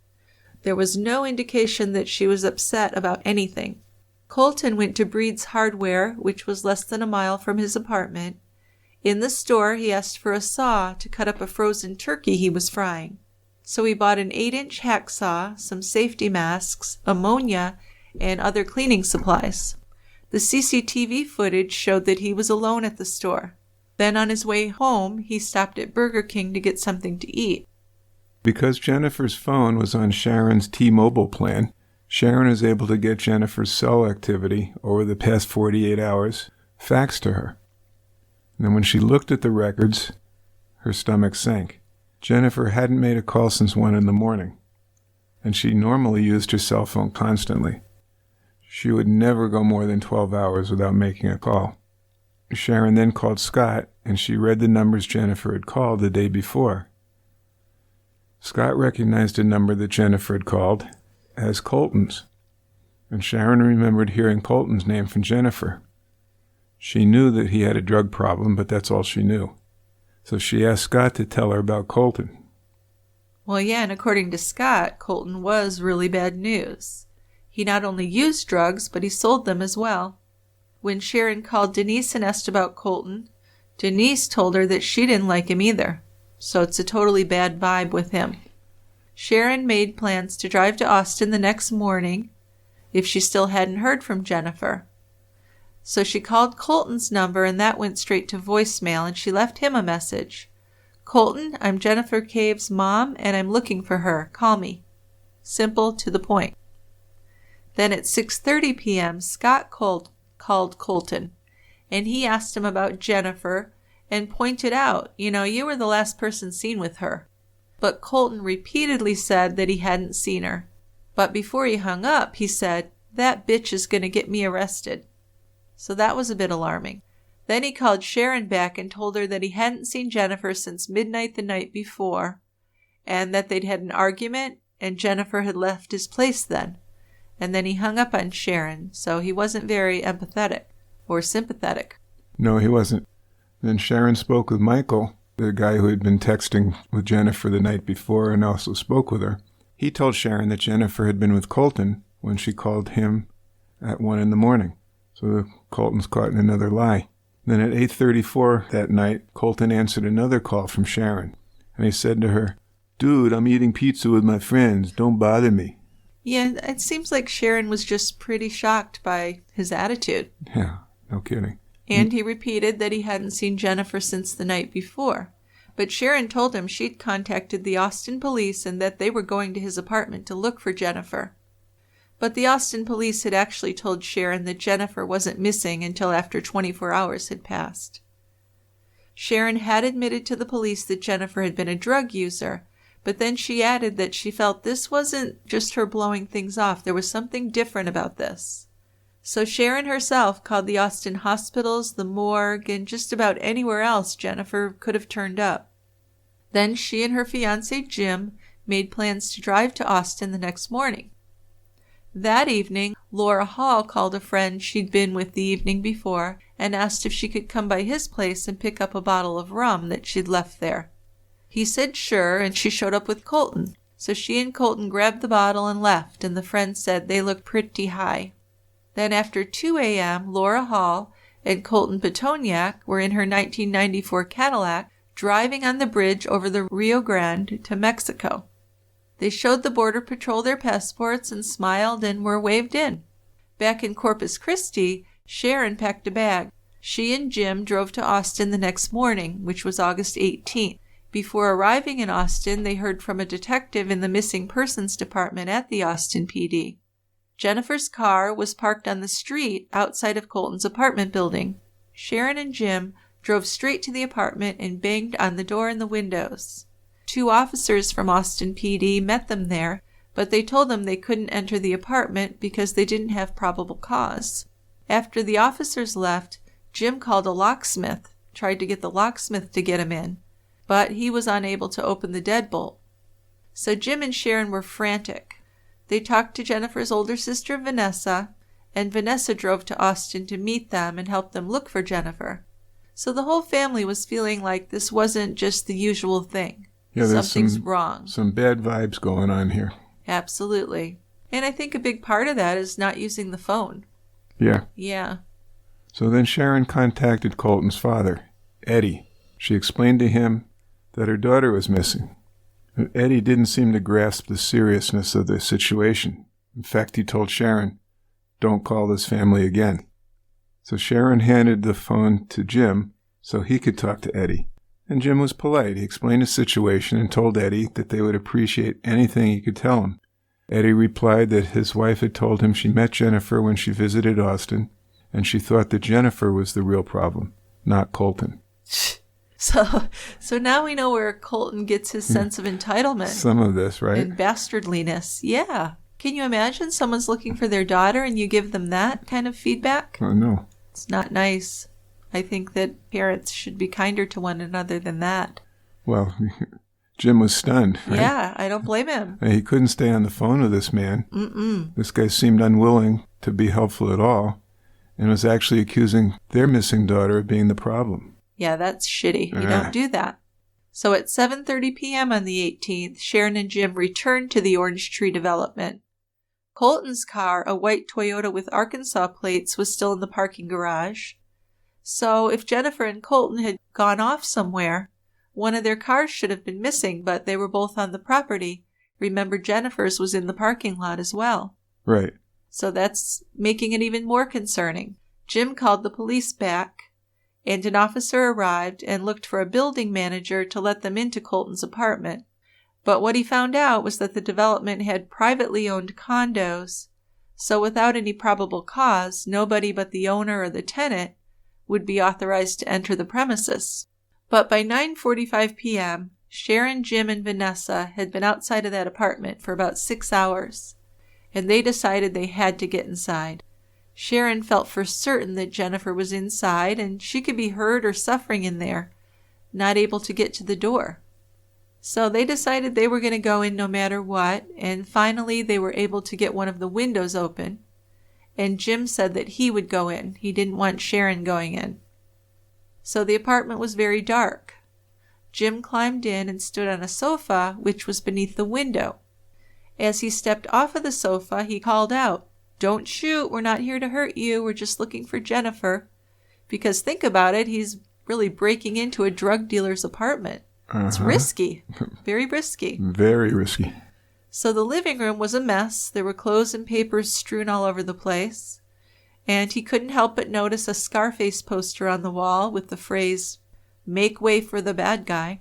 Speaker 2: There was no indication that she was upset about anything. Colton went to Breed's Hardware, which was less than a mile from his apartment. In the store, he asked for a saw to cut up a frozen turkey he was frying. So he bought an 8-inch hacksaw, some safety masks, ammonia, and other cleaning supplies. The CCTV footage showed that he was alone at the store. Then on his way home, he stopped at Burger King to get something to eat.
Speaker 3: Because Jennifer's phone was on Sharon's T-Mobile plan, Sharon was able to get Jennifer's cell activity over the past 48 hours faxed to her. And then when she looked at the records, her stomach sank. Jennifer hadn't made a call since 1 in the morning, and she normally used her cell phone constantly. She would never go more than 12 hours without making a call. Sharon then called Scott, and she read the numbers Jennifer had called the day before. Scott recognized a number that Jennifer had called as Colton's, and Sharon remembered hearing Colton's name from Jennifer. She knew that he had a drug problem, but that's all she knew. So she asked Scott to tell her about Colton.
Speaker 2: Well, yeah, and according to Scott, Colton was really bad news. He not only used drugs, but he sold them as well. When Sharon called Denise and asked about Colton, Denise told her that she didn't like him either, so it's a totally bad vibe with him. Sharon made plans to drive to Austin the next morning if she still hadn't heard from Jennifer. So she called Colton's number, and that went straight to voicemail, and she left him a message. "Colton, I'm Jennifer Cave's mom, and I'm looking for her. Call me." Simple, to the point. Then at 6:30 p.m., Scott called Colton, and he asked him about Jennifer and pointed out, you were the last person seen with her. But Colton repeatedly said that he hadn't seen her. But before he hung up, he said, "That bitch is going to get me arrested." So that was a bit alarming. Then he called Sharon back and told her that he hadn't seen Jennifer since midnight the night before, and that they'd had an argument, and Jennifer had left his place then. And then he hung up on Sharon, so he wasn't very empathetic or sympathetic.
Speaker 3: No, he wasn't. Then Sharon spoke with Michael, the guy who had been texting with Jennifer the night before and also spoke with her. He told Sharon that Jennifer had been with Colton when she called him at 1 a.m. So Colton's caught in another lie. Then at 8:34 that night, Colton answered another call from Sharon. And he said to her, "Dude, I'm eating pizza with my friends. Don't bother me."
Speaker 2: Yeah, it seems like Sharon was just pretty shocked by his attitude.
Speaker 3: Yeah, no kidding.
Speaker 2: And he repeated that he hadn't seen Jennifer since the night before. But Sharon told him she'd contacted the Austin police and that they were going to his apartment to look for Jennifer. But the Austin police had actually told Sharon that Jennifer wasn't missing until after 24 hours had passed. Sharon had admitted to the police that Jennifer had been a drug user, but then she added that she felt this wasn't just her blowing things off. There was something different about this. So Sharon herself called the Austin hospitals, the morgue, and just about anywhere else Jennifer could have turned up. Then she and her fiancé Jim made plans to drive to Austin the next morning. That evening, Laura Hall called a friend she'd been with the evening before and asked if she could come by his place and pick up a bottle of rum that she'd left there. He said sure, and she showed up with Colton. So she and Colton grabbed the bottle and left, and the friend said they looked pretty high. Then after 2 a.m., Laura Hall and Colton Pitonyak were in her 1994 Cadillac driving on the bridge over the Rio Grande to Mexico. They showed the Border Patrol their passports and smiled and were waved in. Back in Corpus Christi, Sharon packed a bag. She and Jim drove to Austin the next morning, which was August 18th. Before arriving in Austin, they heard from a detective in the Missing Persons Department at the Austin PD. Jennifer's car was parked on the street outside of Colton's apartment building. Sharon and Jim drove straight to the apartment and banged on the door and the windows. 2 officers from Austin PD met them there, but they told them they couldn't enter the apartment because they didn't have probable cause. After the officers left, Jim called a locksmith, tried to get the locksmith to get him in, but he was unable to open the deadbolt. So Jim and Sharon were frantic. They talked to Jennifer's older sister, Vanessa, and Vanessa drove to Austin to meet them and help them look for Jennifer. So the whole family was feeling like this wasn't just the usual thing.
Speaker 3: Yeah,
Speaker 2: something's wrong.
Speaker 3: Some bad vibes going on here.
Speaker 2: Absolutely. And I think a big part of that is not using the phone.
Speaker 3: Yeah.
Speaker 2: Yeah.
Speaker 3: So then Sharon contacted Colton's father, Eddie. She explained to him that her daughter was missing. Eddie didn't seem to grasp the seriousness of the situation. In fact, he told Sharon, "Don't call this family again." So Sharon handed the phone to Jim so he could talk to Eddie. And Jim was polite. He explained the situation and told Eddie that they would appreciate anything he could tell him. Eddie replied that his wife had told him she met Jennifer when she visited Austin, and she thought that Jennifer was the real problem, not Colton.
Speaker 2: So now we know where Colton gets his sense of entitlement.
Speaker 3: Some of this, right?
Speaker 2: And bastardliness. Yeah. Can you imagine someone's looking for their daughter and you give them that kind of feedback?
Speaker 3: Oh, no.
Speaker 2: It's not nice. I think that parents should be kinder to one another than that.
Speaker 3: Well, Jim was stunned, right?
Speaker 2: Yeah, I don't blame him.
Speaker 3: He couldn't stay on the phone with this man. This guy seemed unwilling to be helpful at all and was actually accusing their missing daughter of being the problem.
Speaker 2: Yeah, that's shitty. You don't do that. So at 7:30 p.m. on the 18th, Sharon and Jim returned to the Orange Tree development. Colton's car, a white Toyota with Arkansas plates, was still in the parking garage. So if Jennifer and Colton had gone off somewhere, one of their cars should have been missing, but they were both on the property. Remember, Jennifer's was in the parking lot as well.
Speaker 3: Right.
Speaker 2: So that's making it even more concerning. Jim called the police back, and an officer arrived and looked for a building manager to let them into Colton's apartment. But what he found out was that the development had privately owned condos, so without any probable cause, nobody but the owner or the tenant would be authorized to enter the premises. But by 9:45 p.m., Sharon, Jim, and Vanessa had been outside of that apartment for about 6 hours, and they decided they had to get inside. Sharon felt for certain that Jennifer was inside, and she could be hurt or suffering in there, not able to get to the door. So they decided they were going to go in no matter what, and finally they were able to get one of the windows open, and Jim said that he would go in. He didn't want Sharon going in. So the apartment was very dark. Jim climbed in and stood on a sofa, which was beneath the window. As he stepped off of the sofa, he called out, "Don't shoot, we're not here to hurt you, we're just looking for Jennifer." Because think about it, he's really breaking into a drug dealer's apartment. It's risky, very risky.
Speaker 3: Very risky.
Speaker 2: So the living room was a mess. There were clothes and papers strewn all over the place. And he couldn't help but notice a Scarface poster on the wall with the phrase, "Make way for the bad guy."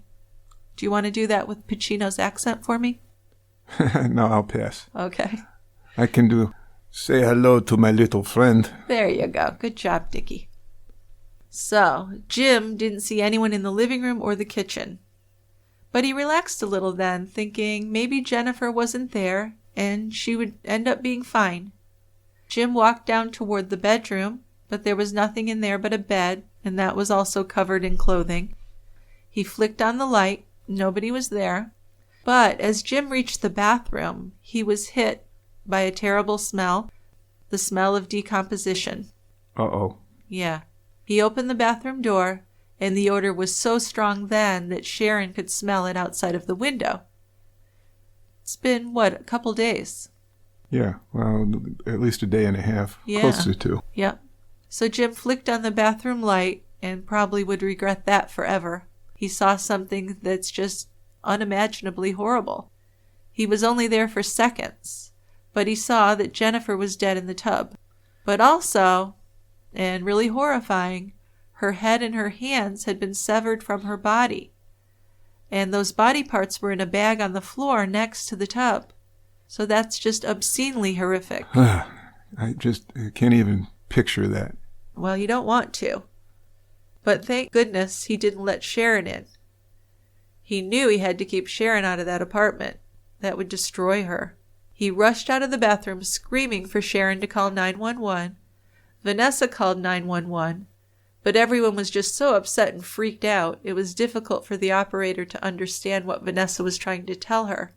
Speaker 2: Do you want to do that with Pacino's accent for me?
Speaker 3: No, I'll pass.
Speaker 2: Okay.
Speaker 3: I can do, "Say hello to my little friend."
Speaker 2: There you go. Good job, Dickie. So, Jim didn't see anyone in the living room or the kitchen. But he relaxed a little then, thinking maybe Jennifer wasn't there and she would end up being fine. Jim walked down toward the bedroom, but there was nothing in there but a bed, and that was also covered in clothing. He flicked on the light. Nobody was there. But as Jim reached the bathroom, he was hit by a terrible smell, the smell of decomposition.
Speaker 3: Uh-oh.
Speaker 2: Yeah. He opened the bathroom door, and the odor was so strong then that Sharon could smell it outside of the window. It's been, a couple days?
Speaker 3: Yeah, well, at least a day and a half.
Speaker 2: Yeah.
Speaker 3: Close to 2.
Speaker 2: Yep. So Jim flicked on the bathroom light and probably would regret that forever. He saw something that's just unimaginably horrible. He was only there for seconds, but he saw that Jennifer was dead in the tub. But also, and really horrifying, her head and her hands had been severed from her body. And those body parts were in a bag on the floor next to the tub. So that's just obscenely horrific.
Speaker 3: I can't even picture that.
Speaker 2: Well, you don't want to. But thank goodness he didn't let Sharon in. He knew he had to keep Sharon out of that apartment. That would destroy her. He rushed out of the bathroom screaming for Sharon to call 911. Vanessa called 911. But everyone was just so upset and freaked out, it was difficult for the operator to understand what Vanessa was trying to tell her.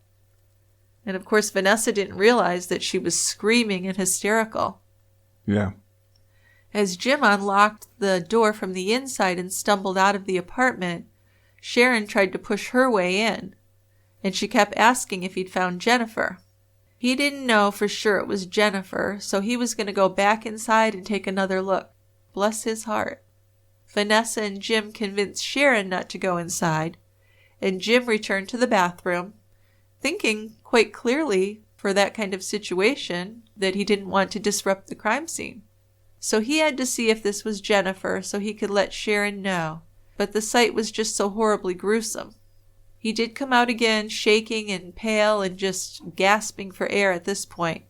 Speaker 2: And of course, Vanessa didn't realize that she was screaming and hysterical.
Speaker 3: Yeah.
Speaker 2: As Jim unlocked the door from the inside and stumbled out of the apartment, Sharon tried to push her way in, and she kept asking if he'd found Jennifer. He didn't know for sure it was Jennifer, so he was going to go back inside and take another look. Bless his heart. Vanessa and Jim convinced Sharon not to go inside, and Jim returned to the bathroom, thinking quite clearly for that kind of situation that he didn't want to disrupt the crime scene. So he had to see if this was Jennifer so he could let Sharon know, but the sight was just so horribly gruesome. He did come out again shaking and pale and just gasping for air at this point,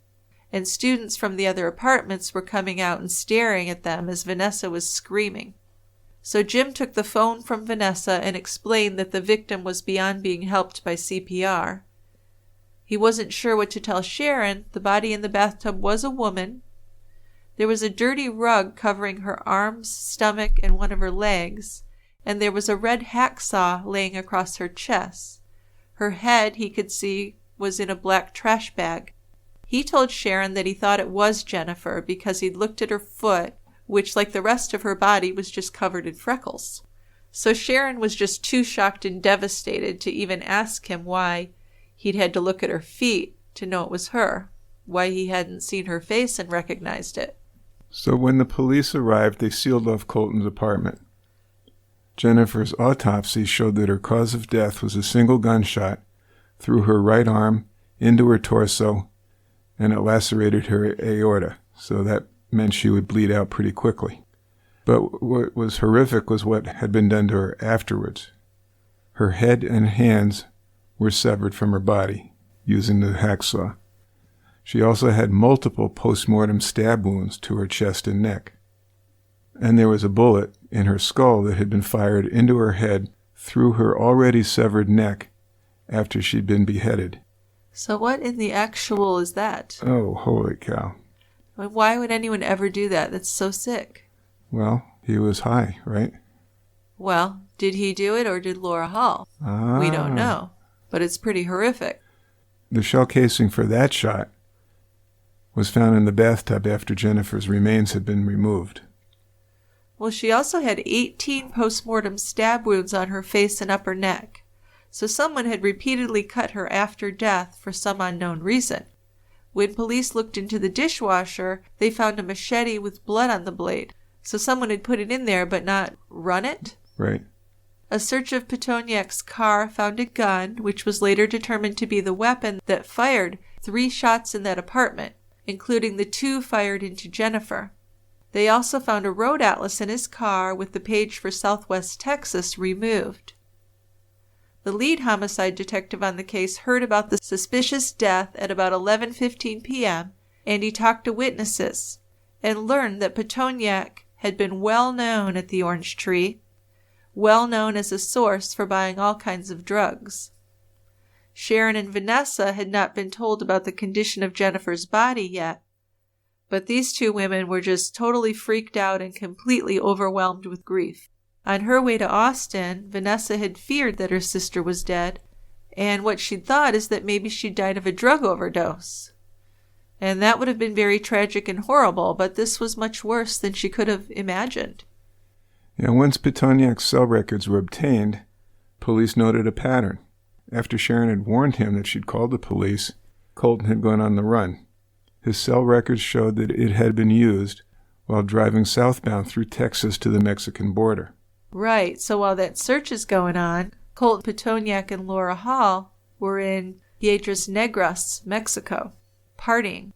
Speaker 2: and students from the other apartments were coming out and staring at them as Vanessa was screaming. So Jim took the phone from Vanessa and explained that the victim was beyond being helped by CPR. He wasn't sure what to tell Sharon. The body in the bathtub was a woman. There was a dirty rug covering her arms, stomach, and one of her legs, and there was a red hacksaw laying across her chest. Her head, he could see, was in a black trash bag. He told Sharon that he thought it was Jennifer because he'd looked at her foot, which, like the rest of her body, was just covered in freckles. So Sharon was just too shocked and devastated to even ask him why he'd had to look at her feet to know it was her, why he hadn't seen her face and recognized it.
Speaker 3: So when the police arrived, they sealed off Colton's apartment. Jennifer's autopsy showed that her cause of death was a single gunshot through her right arm into her torso, and it lacerated her aorta, so that meant she would bleed out pretty quickly. But what was horrific was what had been done to her afterwards. Her head and hands were severed from her body using the hacksaw. She also had multiple post-mortem stab wounds to her chest and neck. And there was a bullet in her skull that had been fired into her head through her already severed neck after she'd been beheaded.
Speaker 2: So what in the actual is that?
Speaker 3: Oh, holy cow.
Speaker 2: Why would anyone ever do that? That's so sick.
Speaker 3: Well, he was high, right?
Speaker 2: Well, did he do it or did Laura Hall? We don't know, but it's pretty horrific.
Speaker 3: The shell casing for that shot was found in the bathtub after Jennifer's remains had been removed.
Speaker 2: Well, she also had 18 post-mortem stab wounds on her face and upper neck, so someone had repeatedly cut her after death for some unknown reason. When police looked into the dishwasher, they found a machete with blood on the blade, so someone had put it in there but not run it?
Speaker 3: Right.
Speaker 2: A search of Pitonyak's car found a gun, which was later determined to be the weapon that fired 3 shots in that apartment, including the 2 fired into Jennifer. They also found a road atlas in his car with the page for Southwest Texas removed. The lead homicide detective on the case heard about the suspicious death at about 11:15 p.m., and he talked to witnesses and learned that Pitonyak had been well known at the Orange Tree, well known as a source for buying all kinds of drugs. Sharon and Vanessa had not been told about the condition of Jennifer's body yet, but these 2 women were just totally freaked out and completely overwhelmed with grief. On her way to Austin, Vanessa had feared that her sister was dead, and what she'd thought is that maybe she died of a drug overdose. And that would have been very tragic and horrible, but this was much worse than she could have imagined.
Speaker 3: And once Pitonyak's cell records were obtained, police noted a pattern. After Sharon had warned him that she'd called the police, Colton had gone on the run. His cell records showed that it had been used while driving southbound through Texas to the Mexican border.
Speaker 2: Right, so while that search is going on, Colton Pitonyak and Laura Hall were in Piedras Negras, Mexico, partying.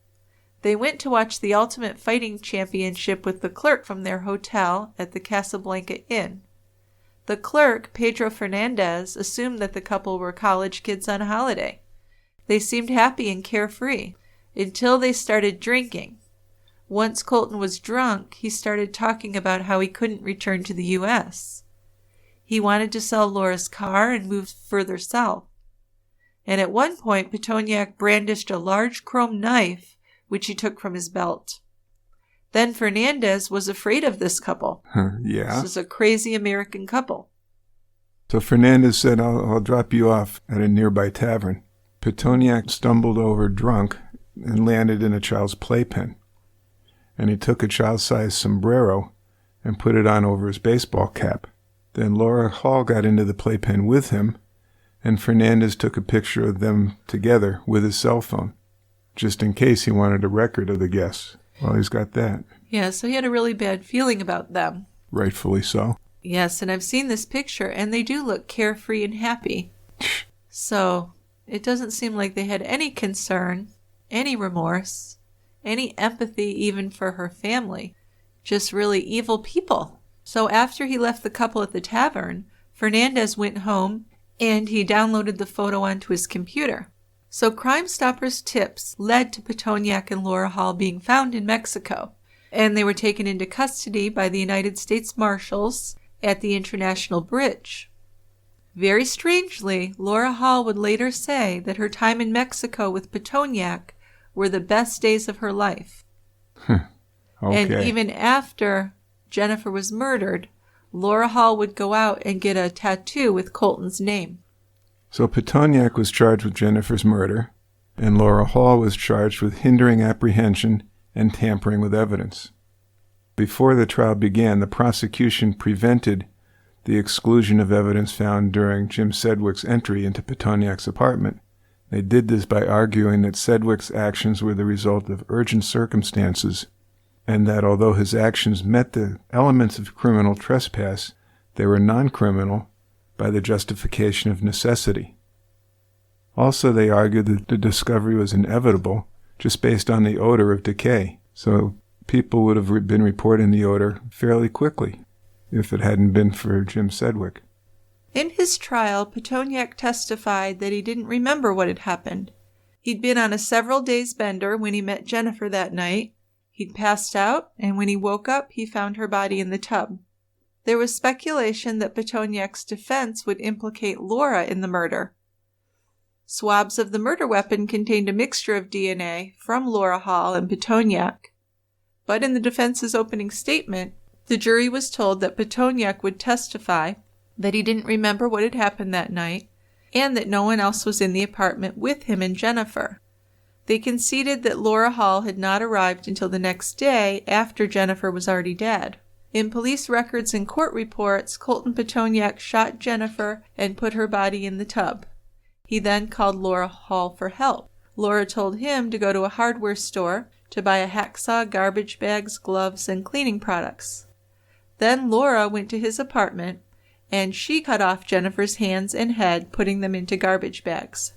Speaker 2: They went to watch the Ultimate Fighting Championship with the clerk from their hotel at the Casablanca Inn. The clerk, Pedro Fernandez, assumed that the couple were college kids on holiday. They seemed happy and carefree until they started drinking. Once Colton was drunk, he started talking about how he couldn't return to the U.S. He wanted to sell Laura's car and move further south. And at one point, Pitonyak brandished a large chrome knife, which he took from his belt. Then Fernandez was afraid of this couple.
Speaker 3: Yeah.
Speaker 2: This is a crazy American couple.
Speaker 3: So Fernandez said, I'll drop you off at a nearby tavern. Pitonyak stumbled over drunk and landed in a child's playpen. And he took a child-sized sombrero and put it on over his baseball cap. Then Laura Hall got into the playpen with him, and Fernandez took a picture of them together with his cell phone, just in case he wanted a record of the guests. Well, he's got that.
Speaker 2: Yeah, so he had a really bad feeling about them.
Speaker 3: Rightfully so.
Speaker 2: Yes, and I've seen this picture, and they do look carefree and happy. So it doesn't seem like they had any concern, any remorse, any empathy even for her family. Just really evil people. So after he left the couple at the tavern, Fernandez went home and he downloaded the photo onto his computer. So Crime Stoppers' tips led to Pitonyak and Laura Hall being found in Mexico, and they were taken into custody by the United States Marshals at the International Bridge. Very strangely, Laura Hall would later say that her time in Mexico with Pitonyak were the best days of her life.
Speaker 3: Okay.
Speaker 2: And even after Jennifer was murdered, Laura Hall would go out and get a tattoo with Colton's name.
Speaker 3: So Pitonyak was charged with Jennifer's murder, and Laura Hall was charged with hindering apprehension and tampering with evidence. Before the trial began, the prosecution prevented the exclusion of evidence found during Jim Sedgwick's entry into Pitonyak's apartment. They did this by arguing that Sedgwick's actions were the result of urgent circumstances and that although his actions met the elements of criminal trespass, they were non-criminal by the justification of necessity. Also, they argued that the discovery was inevitable just based on the odor of decay, so people would have been reporting the odor fairly quickly if it hadn't been for Jim Sedgwick.
Speaker 2: In his trial, Pitonyak testified that he didn't remember what had happened. He'd been on a several days bender when he met Jennifer that night. He'd passed out, and when he woke up, he found her body in the tub. There was speculation that Pitonyak's defense would implicate Laura in the murder. Swabs of the murder weapon contained a mixture of DNA from Laura Hall and Pitonyak. But in the defense's opening statement, the jury was told that Pitonyak would testify that he didn't remember what had happened that night, and that no one else was in the apartment with him and Jennifer. They conceded that Laura Hall had not arrived until the next day after Jennifer was already dead. In police records and court reports, Colton Pitonyak shot Jennifer and put her body in the tub. He then called Laura Hall for help. Laura told him to go to a hardware store to buy a hacksaw, garbage bags, gloves, and cleaning products. Then Laura went to his apartment, and she cut off Jennifer's hands and head, putting them into garbage bags.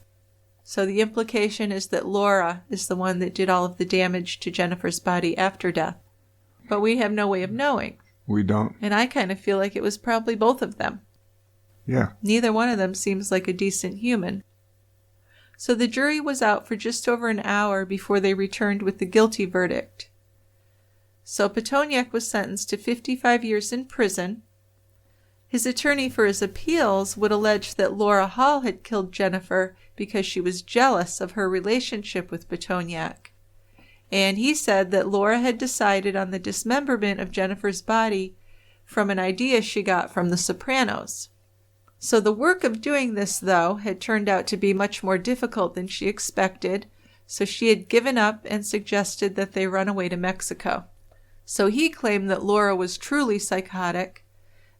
Speaker 2: So the implication is that Laura is the one that did all of the damage to Jennifer's body after death. But we have no way of knowing.
Speaker 3: We don't.
Speaker 2: And I kind of feel like it was probably both of them.
Speaker 3: Yeah.
Speaker 2: Neither one of them seems like a decent human. So the jury was out for just over an hour before they returned with the guilty verdict. So Pitonyak was sentenced to 55 years in prison. His attorney for his appeals would allege that Laura Hall had killed Jennifer because she was jealous of her relationship with Pitonyak. And he said that Laura had decided on the dismemberment of Jennifer's body from an idea she got from The Sopranos. So the work of doing this, though, had turned out to be much more difficult than she expected, so she had given up and suggested that they run away to Mexico. So he claimed that Laura was truly psychotic,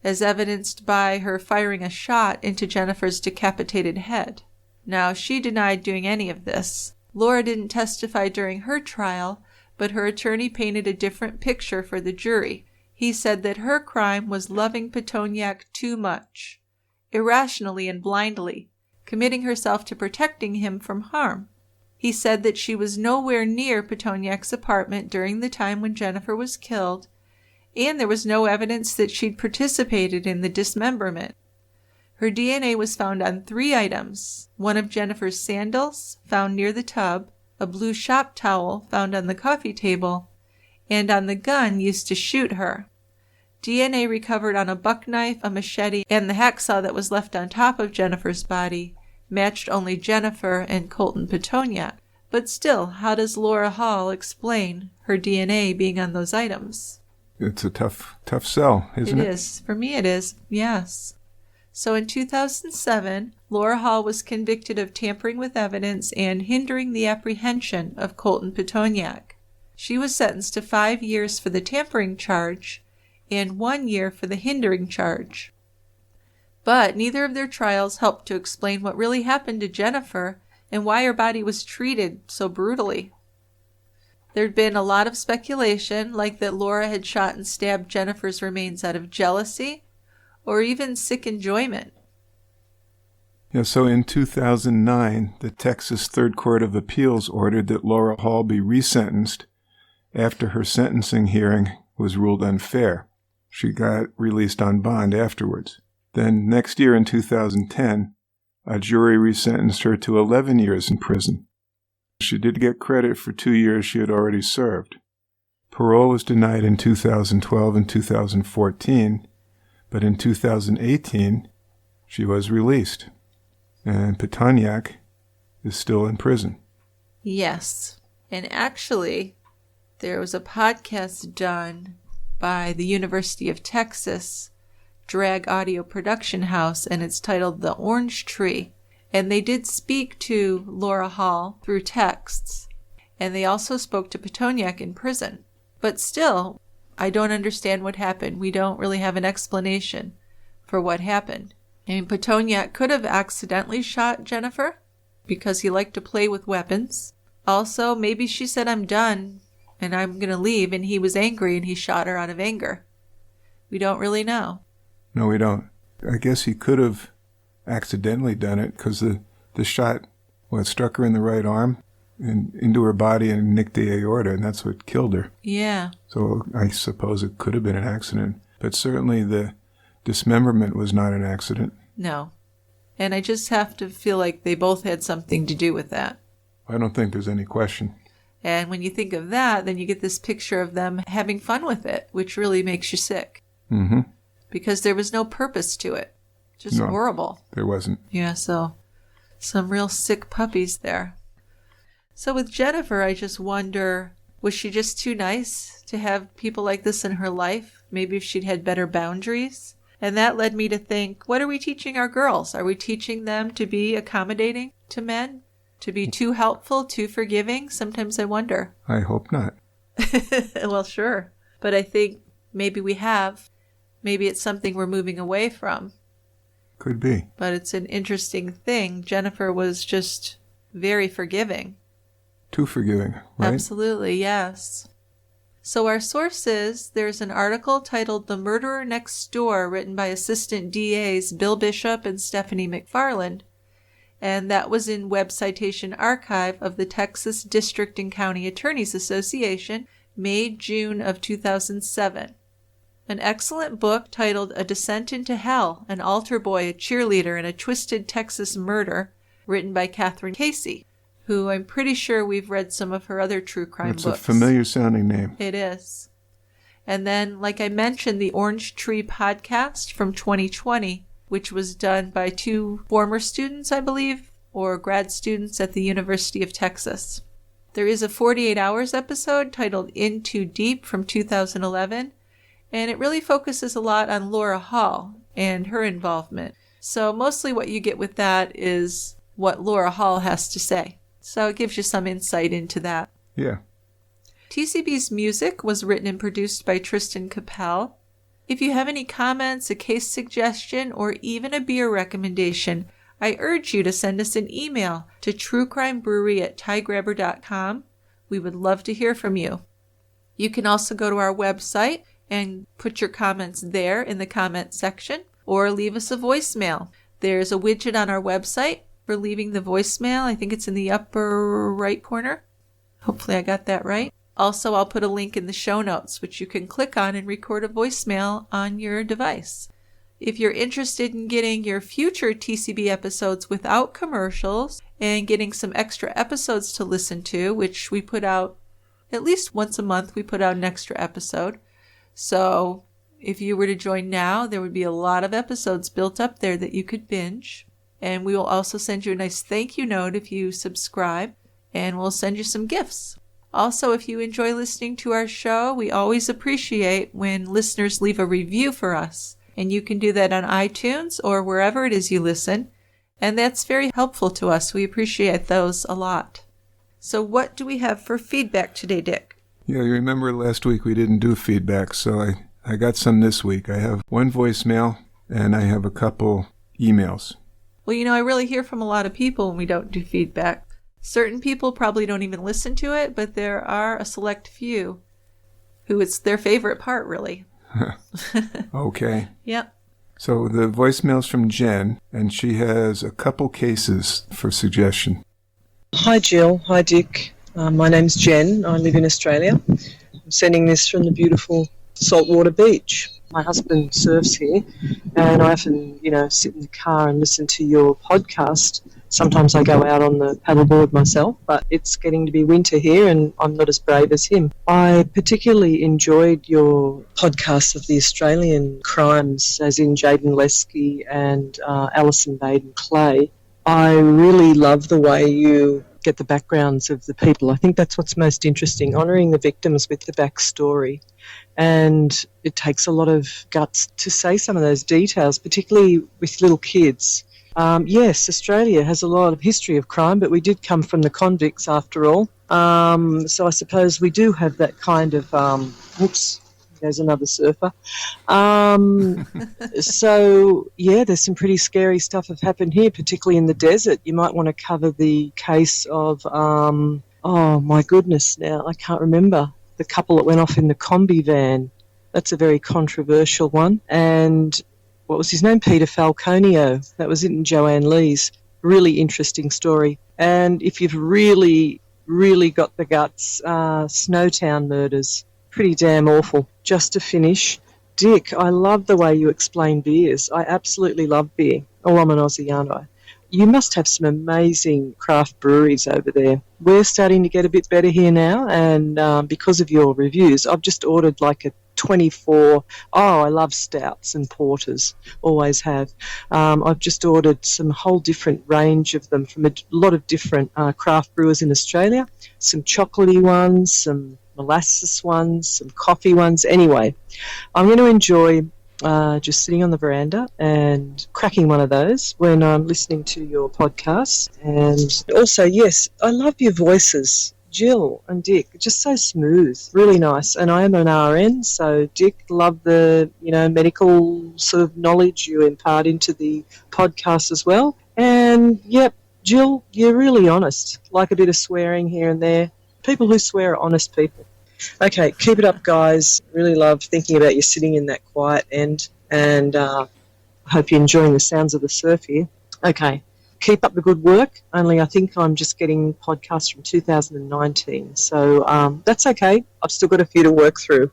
Speaker 2: as evidenced by her firing a shot into Jennifer's decapitated head. Now, she denied doing any of this. Laura didn't testify during her trial, but her attorney painted a different picture for the jury. He said that her crime was loving Pitonyak too much, irrationally and blindly, committing herself to protecting him from harm. He said that she was nowhere near Pitonyak's apartment during the time when Jennifer was killed, and there was no evidence that she'd participated in the dismemberment. Her DNA was found on 3 items: one of Jennifer's sandals, found near the tub, a blue shop towel found on the coffee table, and on the gun used to shoot her. DNA recovered on a buck knife, a machete, and the hacksaw that was left on top of Jennifer's body matched only Jennifer and Colton Pitonyak. But still, how does Laura Hall explain her DNA being on those items?
Speaker 3: It's a tough sell, isn't it?
Speaker 2: It is. For me, it is. Yes. So in 2007, Laura Hall was convicted of tampering with evidence and hindering the apprehension of Colton Pitonyak. She was sentenced to 5 years for the tampering charge and 1 year for the hindering charge. But neither of their trials helped to explain what really happened to Jennifer and why her body was treated so brutally. There'd been a lot of speculation, like that Laura had shot and stabbed Jennifer's remains out of jealousy or even sick enjoyment.
Speaker 3: Yeah, so in 2009, the Texas Third Court of Appeals ordered that Laura Hall be resentenced after her sentencing hearing was ruled unfair. She got released on bond afterwards. Then next year in 2010, a jury resentenced her to 11 years in prison. She did get credit for 2 years she had already served. Parole was denied in 2012 and 2014, but in 2018, she was released. And Pitonyak is still in prison.
Speaker 2: Yes. And actually, there was a podcast done by the University of Texas Drag Audio Production House, and it's titled The Orange Tree. And they did speak to Laura Hall through texts, and they also spoke to Pitonyak in prison. But still, I don't understand what happened. We don't really have an explanation for what happened. I mean, Pitonyak could have accidentally shot Jennifer because he liked to play with weapons. Also, maybe she said, "I'm done," and I'm going to leave, and he was angry and he shot her out of anger. We don't really know.
Speaker 3: No, we don't. I guess he could have accidentally done it because the shot, struck her in the right arm and into her body and nicked the aorta, and that's what killed her.
Speaker 2: Yeah.
Speaker 3: So I suppose it could have been an accident. But certainly the dismemberment was not an accident.
Speaker 2: No. And I just have to feel like they both had something to do with that.
Speaker 3: I don't think there's any question.
Speaker 2: And when you think of that, then you get this picture of them having fun with it, which really makes you sick.
Speaker 3: Mm-hmm.
Speaker 2: Because there was no purpose to it. Just horrible.
Speaker 3: There wasn't.
Speaker 2: Yeah, so some real sick puppies there. So with Jennifer, I just wonder, was she just too nice to have people like this in her life? Maybe if she'd had better boundaries? And that led me to think, what are we teaching our girls? Are we teaching them to be accommodating to men? To be too helpful, too forgiving? Sometimes I wonder.
Speaker 3: I hope not.
Speaker 2: Well, sure. But I think maybe we have. Maybe it's something we're moving away from.
Speaker 3: Could be.
Speaker 2: But it's an interesting thing. Jennifer was just very forgiving.
Speaker 3: Too forgiving, right?
Speaker 2: Absolutely, yes. So our sources, there's an article titled The Murderer Next Door, written by Assistant DAs Bill Bishop and Stephanie McFarland. And that was in Web Citation Archive of the Texas District and County Attorneys Association, May-June of 2007. An excellent book titled A Descent into Hell, An Altar Boy, a Cheerleader, and a Twisted Texas Murder, written by Catherine Casey, who I'm pretty sure we've read some of her other true crime books.
Speaker 3: It's a familiar sounding name.
Speaker 2: It is. And then, like I mentioned, the Orange Tree podcast from 2020, which was done by 2 former students, I believe, or grad students at the University of Texas. There is a 48 Hours episode titled In Too Deep from 2011, and it really focuses a lot on Laura Hall and her involvement. So mostly what you get with that is what Laura Hall has to say. So it gives you some insight into that.
Speaker 3: Yeah.
Speaker 2: TCB's music was written and produced by Tristan Capel. If you have any comments, a case suggestion, or even a beer recommendation, I urge you to send us an email to truecrimebrewery@tiegrabber.com. We would love to hear from you. You can also go to our website and put your comments there in the comment section, or leave us a voicemail. There's a widget on our website for leaving the voicemail. I think it's in the upper right corner. Hopefully I got that right. Also, I'll put a link in the show notes, which you can click on and record a voicemail on your device. If you're interested in getting your future TCB episodes without commercials and getting some extra episodes to listen to, which we put out at least once a month, we put out an extra episode. So if you were to join now, there would be a lot of episodes built up there that you could binge. And we will also send you a nice thank you note if you subscribe, and we'll send you some gifts. Also, if you enjoy listening to our show, we always appreciate when listeners leave a review for us. And you can do that on iTunes or wherever it is you listen. And that's very helpful to us. We appreciate those a lot. So what do we have for feedback today, Dick?
Speaker 3: Yeah, you remember last week we didn't do feedback, so I got some this week. I have one voicemail and I have a couple emails.
Speaker 2: Well, I really hear from a lot of people when we don't do feedback. Certain people probably don't even listen to it, but there are a select few who it's their favorite part, really.
Speaker 3: Okay.
Speaker 2: Yep.
Speaker 3: So the voicemail's from Jen, and she has a couple cases for suggestion.
Speaker 4: Hi, Jill. Hi, Dick. My name's Jen. I live in Australia. I'm sending this from the beautiful saltwater beach. My husband surfs here, and I often, sit in the car and listen to your podcast. Sometimes I go out on the paddleboard myself, but it's getting to be winter here and I'm not as brave as him. I particularly enjoyed your podcast of the Australian crimes, as in Jaden Lesky and Alison Baden Clay. I really love the way you get the backgrounds of the people. I think that's what's most interesting, honouring the victims with the backstory. And it takes a lot of guts to say some of those details, particularly with little kids. Yes, Australia has a lot of history of crime, but we did come from the convicts after all. So I suppose we do have that kind of, oops, there's another surfer. So, yeah, there's some pretty scary stuff have happened here, particularly in the desert. You might want to cover the case of, oh my goodness, now I can't remember. the couple that went off in the combi van. That's a very controversial one. And what was his name? Peter Falconio. That was in Joanne Lee's. Really interesting story. And if you've really got the guts, Snowtown murders. Pretty damn awful. Just to finish, Dick, I love the way you explain beers. I absolutely love beer. Oh, I'm an Aussie, aren't I? You must have some amazing craft breweries over there. We're starting to get a bit better here now, and because of your reviews, I've just ordered like a 24. Oh, I love stouts and porters, always have. I've just ordered some whole different range of them from a lot of different craft brewers in Australia, some chocolatey ones, some molasses ones, some coffee ones. Anyway, I'm going to enjoy just sitting on the veranda and cracking one of those when I'm listening to your podcast. And also, yes, I love your voices, Jill and Dick, just so smooth, really nice. And I am an RN, so Dick, love the medical sort of knowledge you impart into the podcast as well. And yep, Jill, you're really honest, like a bit of swearing here and there. People who swear are honest people. Okay, keep it up, guys. Really love thinking about you sitting in that quiet end, and I hope you're enjoying the sounds of the surf here. Okay, keep up the good work, only I think I'm just getting podcasts from 2019, so that's okay. I've still got a few to work through.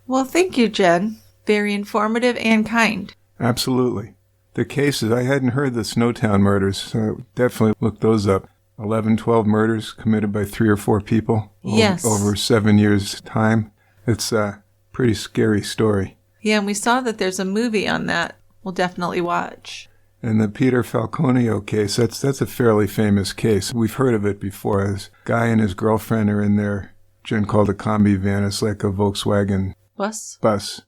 Speaker 2: Well, thank you, Jen. Very informative and kind.
Speaker 3: Absolutely. The cases, I hadn't heard the Snowtown murders, so definitely look those up. 11, 12 murders committed by 3 or 4 people over 7 years' time. It's a pretty scary story.
Speaker 2: Yeah, and we saw that there's a movie on that we'll definitely watch.
Speaker 3: And the Peter Falconio case, that's a fairly famous case. We've heard of it before. This guy and his girlfriend are in their, Jen called a combi van. It's like a Volkswagen bus.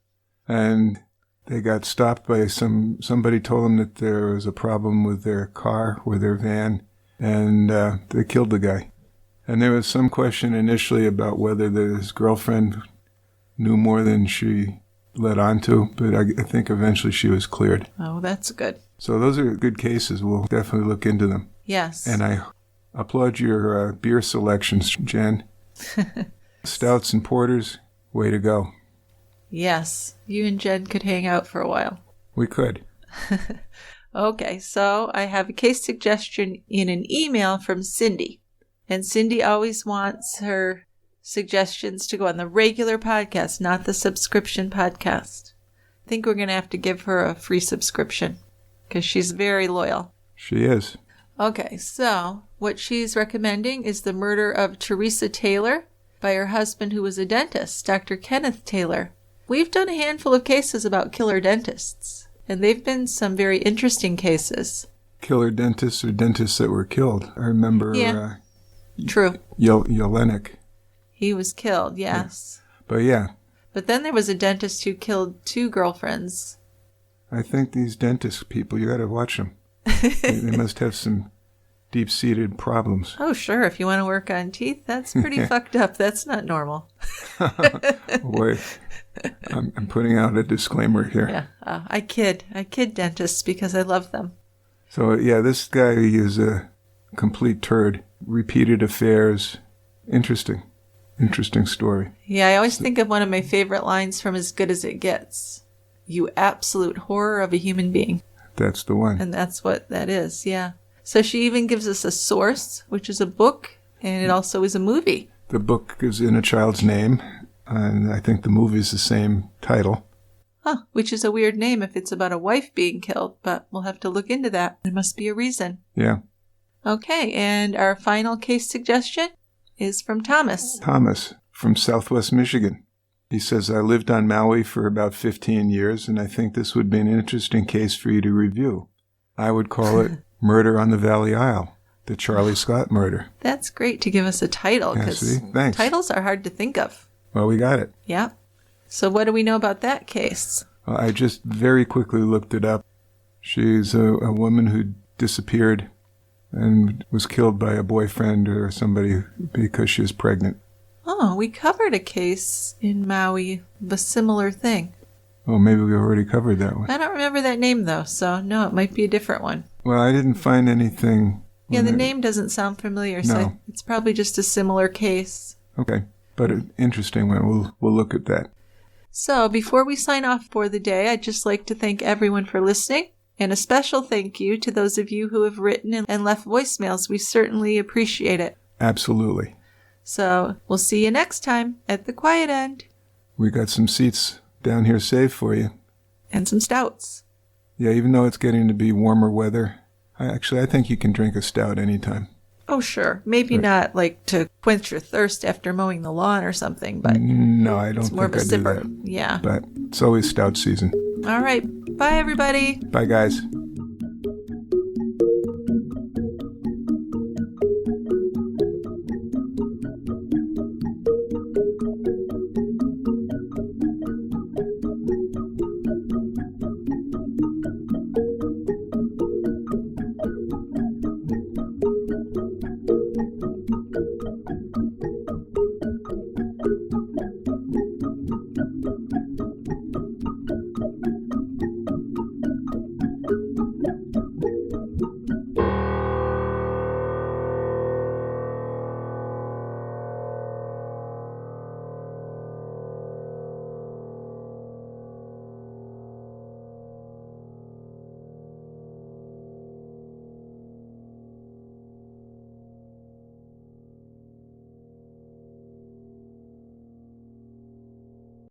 Speaker 3: And they got stopped by somebody told them that there was a problem with their car, with their van. And they killed the guy. And there was some question initially about whether his girlfriend knew more than she let on to, but I think eventually she was cleared.
Speaker 2: Oh, that's good.
Speaker 3: So those are good cases. We'll definitely look into them.
Speaker 2: Yes.
Speaker 3: And I applaud your beer selections, Jen. Stouts and porters, way to go.
Speaker 2: Yes, you and Jen could hang out for a while.
Speaker 3: We could.
Speaker 2: Okay, so I have a case suggestion in an email from Cindy. And Cindy always wants her suggestions to go on the regular podcast, not the subscription podcast. I think we're going to have to give her a free subscription because she's very loyal.
Speaker 3: She is.
Speaker 2: Okay, so what she's recommending is the murder of Teresa Taylor by her husband, who was a dentist, Dr. Kenneth Taylor. We've done a handful of cases about killer dentists. And they've been some very interesting cases. Killer
Speaker 3: dentists or dentists that were killed. I remember
Speaker 2: True.
Speaker 3: Yelenik.
Speaker 2: He was killed, yes.
Speaker 3: Yeah.
Speaker 2: But then there was a dentist who killed 2 girlfriends.
Speaker 3: I think these dentist people, you got to watch them. They must have some deep-seated problems.
Speaker 2: Oh, sure. If you want to work on teeth, that's pretty fucked up. That's not normal.
Speaker 3: Wait. I'm putting out a disclaimer here.
Speaker 2: Yeah, I kid dentists because I love them.
Speaker 3: So, yeah, this guy is a complete turd. Repeated affairs. Interesting story.
Speaker 2: Yeah, I always think of one of my favorite lines from As Good as It Gets. You absolute horror of a human being.
Speaker 3: That's the one.
Speaker 2: And that's what that is, yeah. So she even gives us a source, which is a book, and it also is a movie.
Speaker 3: The book is in a child's name. And I think the movie's the same title.
Speaker 2: Huh, which is a weird name if it's about a wife being killed, but we'll have to look into that. There must be a reason.
Speaker 3: Yeah.
Speaker 2: Okay, and our final case suggestion is from Thomas.
Speaker 3: Thomas from Southwest Michigan. He says, I lived on Maui for about 15 years, and I think this would be an interesting case for you to review. I would call it Murder on the Valley Isle, the Charlie Scott murder.
Speaker 2: That's great to give us a title, because titles are hard to think of.
Speaker 3: Well, we got it.
Speaker 2: Yeah. So what do we know about that case?
Speaker 3: Well, I just very quickly looked it up. She's a woman who disappeared and was killed by a boyfriend or somebody because she was pregnant.
Speaker 2: Oh, we covered a case in Maui of a similar thing.
Speaker 3: Oh, maybe we already covered that one.
Speaker 2: I don't remember that name, though, so no, it might be a different one.
Speaker 3: Well, I didn't find anything.
Speaker 2: Yeah, the name doesn't sound familiar, so it's probably just a similar case.
Speaker 3: Okay. but an interesting one. We'll look at that.
Speaker 2: So before we sign off for the day, I'd just like to thank everyone for listening. And a special thank you to those of you who have written and left voicemails. We certainly appreciate it.
Speaker 3: Absolutely.
Speaker 2: So we'll see you next time at the quiet end.
Speaker 3: We got some seats down here saved for you.
Speaker 2: And some stouts.
Speaker 3: Yeah, even though it's getting to be warmer weather, I think you can drink a stout anytime.
Speaker 2: Oh, sure. Maybe not like to quench your thirst after mowing the lawn or something, but
Speaker 3: no, I don't
Speaker 2: it's more
Speaker 3: think
Speaker 2: of a
Speaker 3: I do
Speaker 2: sipper.
Speaker 3: that.
Speaker 2: Yeah.
Speaker 3: But it's always stout season.
Speaker 2: All right. Bye, everybody.
Speaker 3: Bye, guys.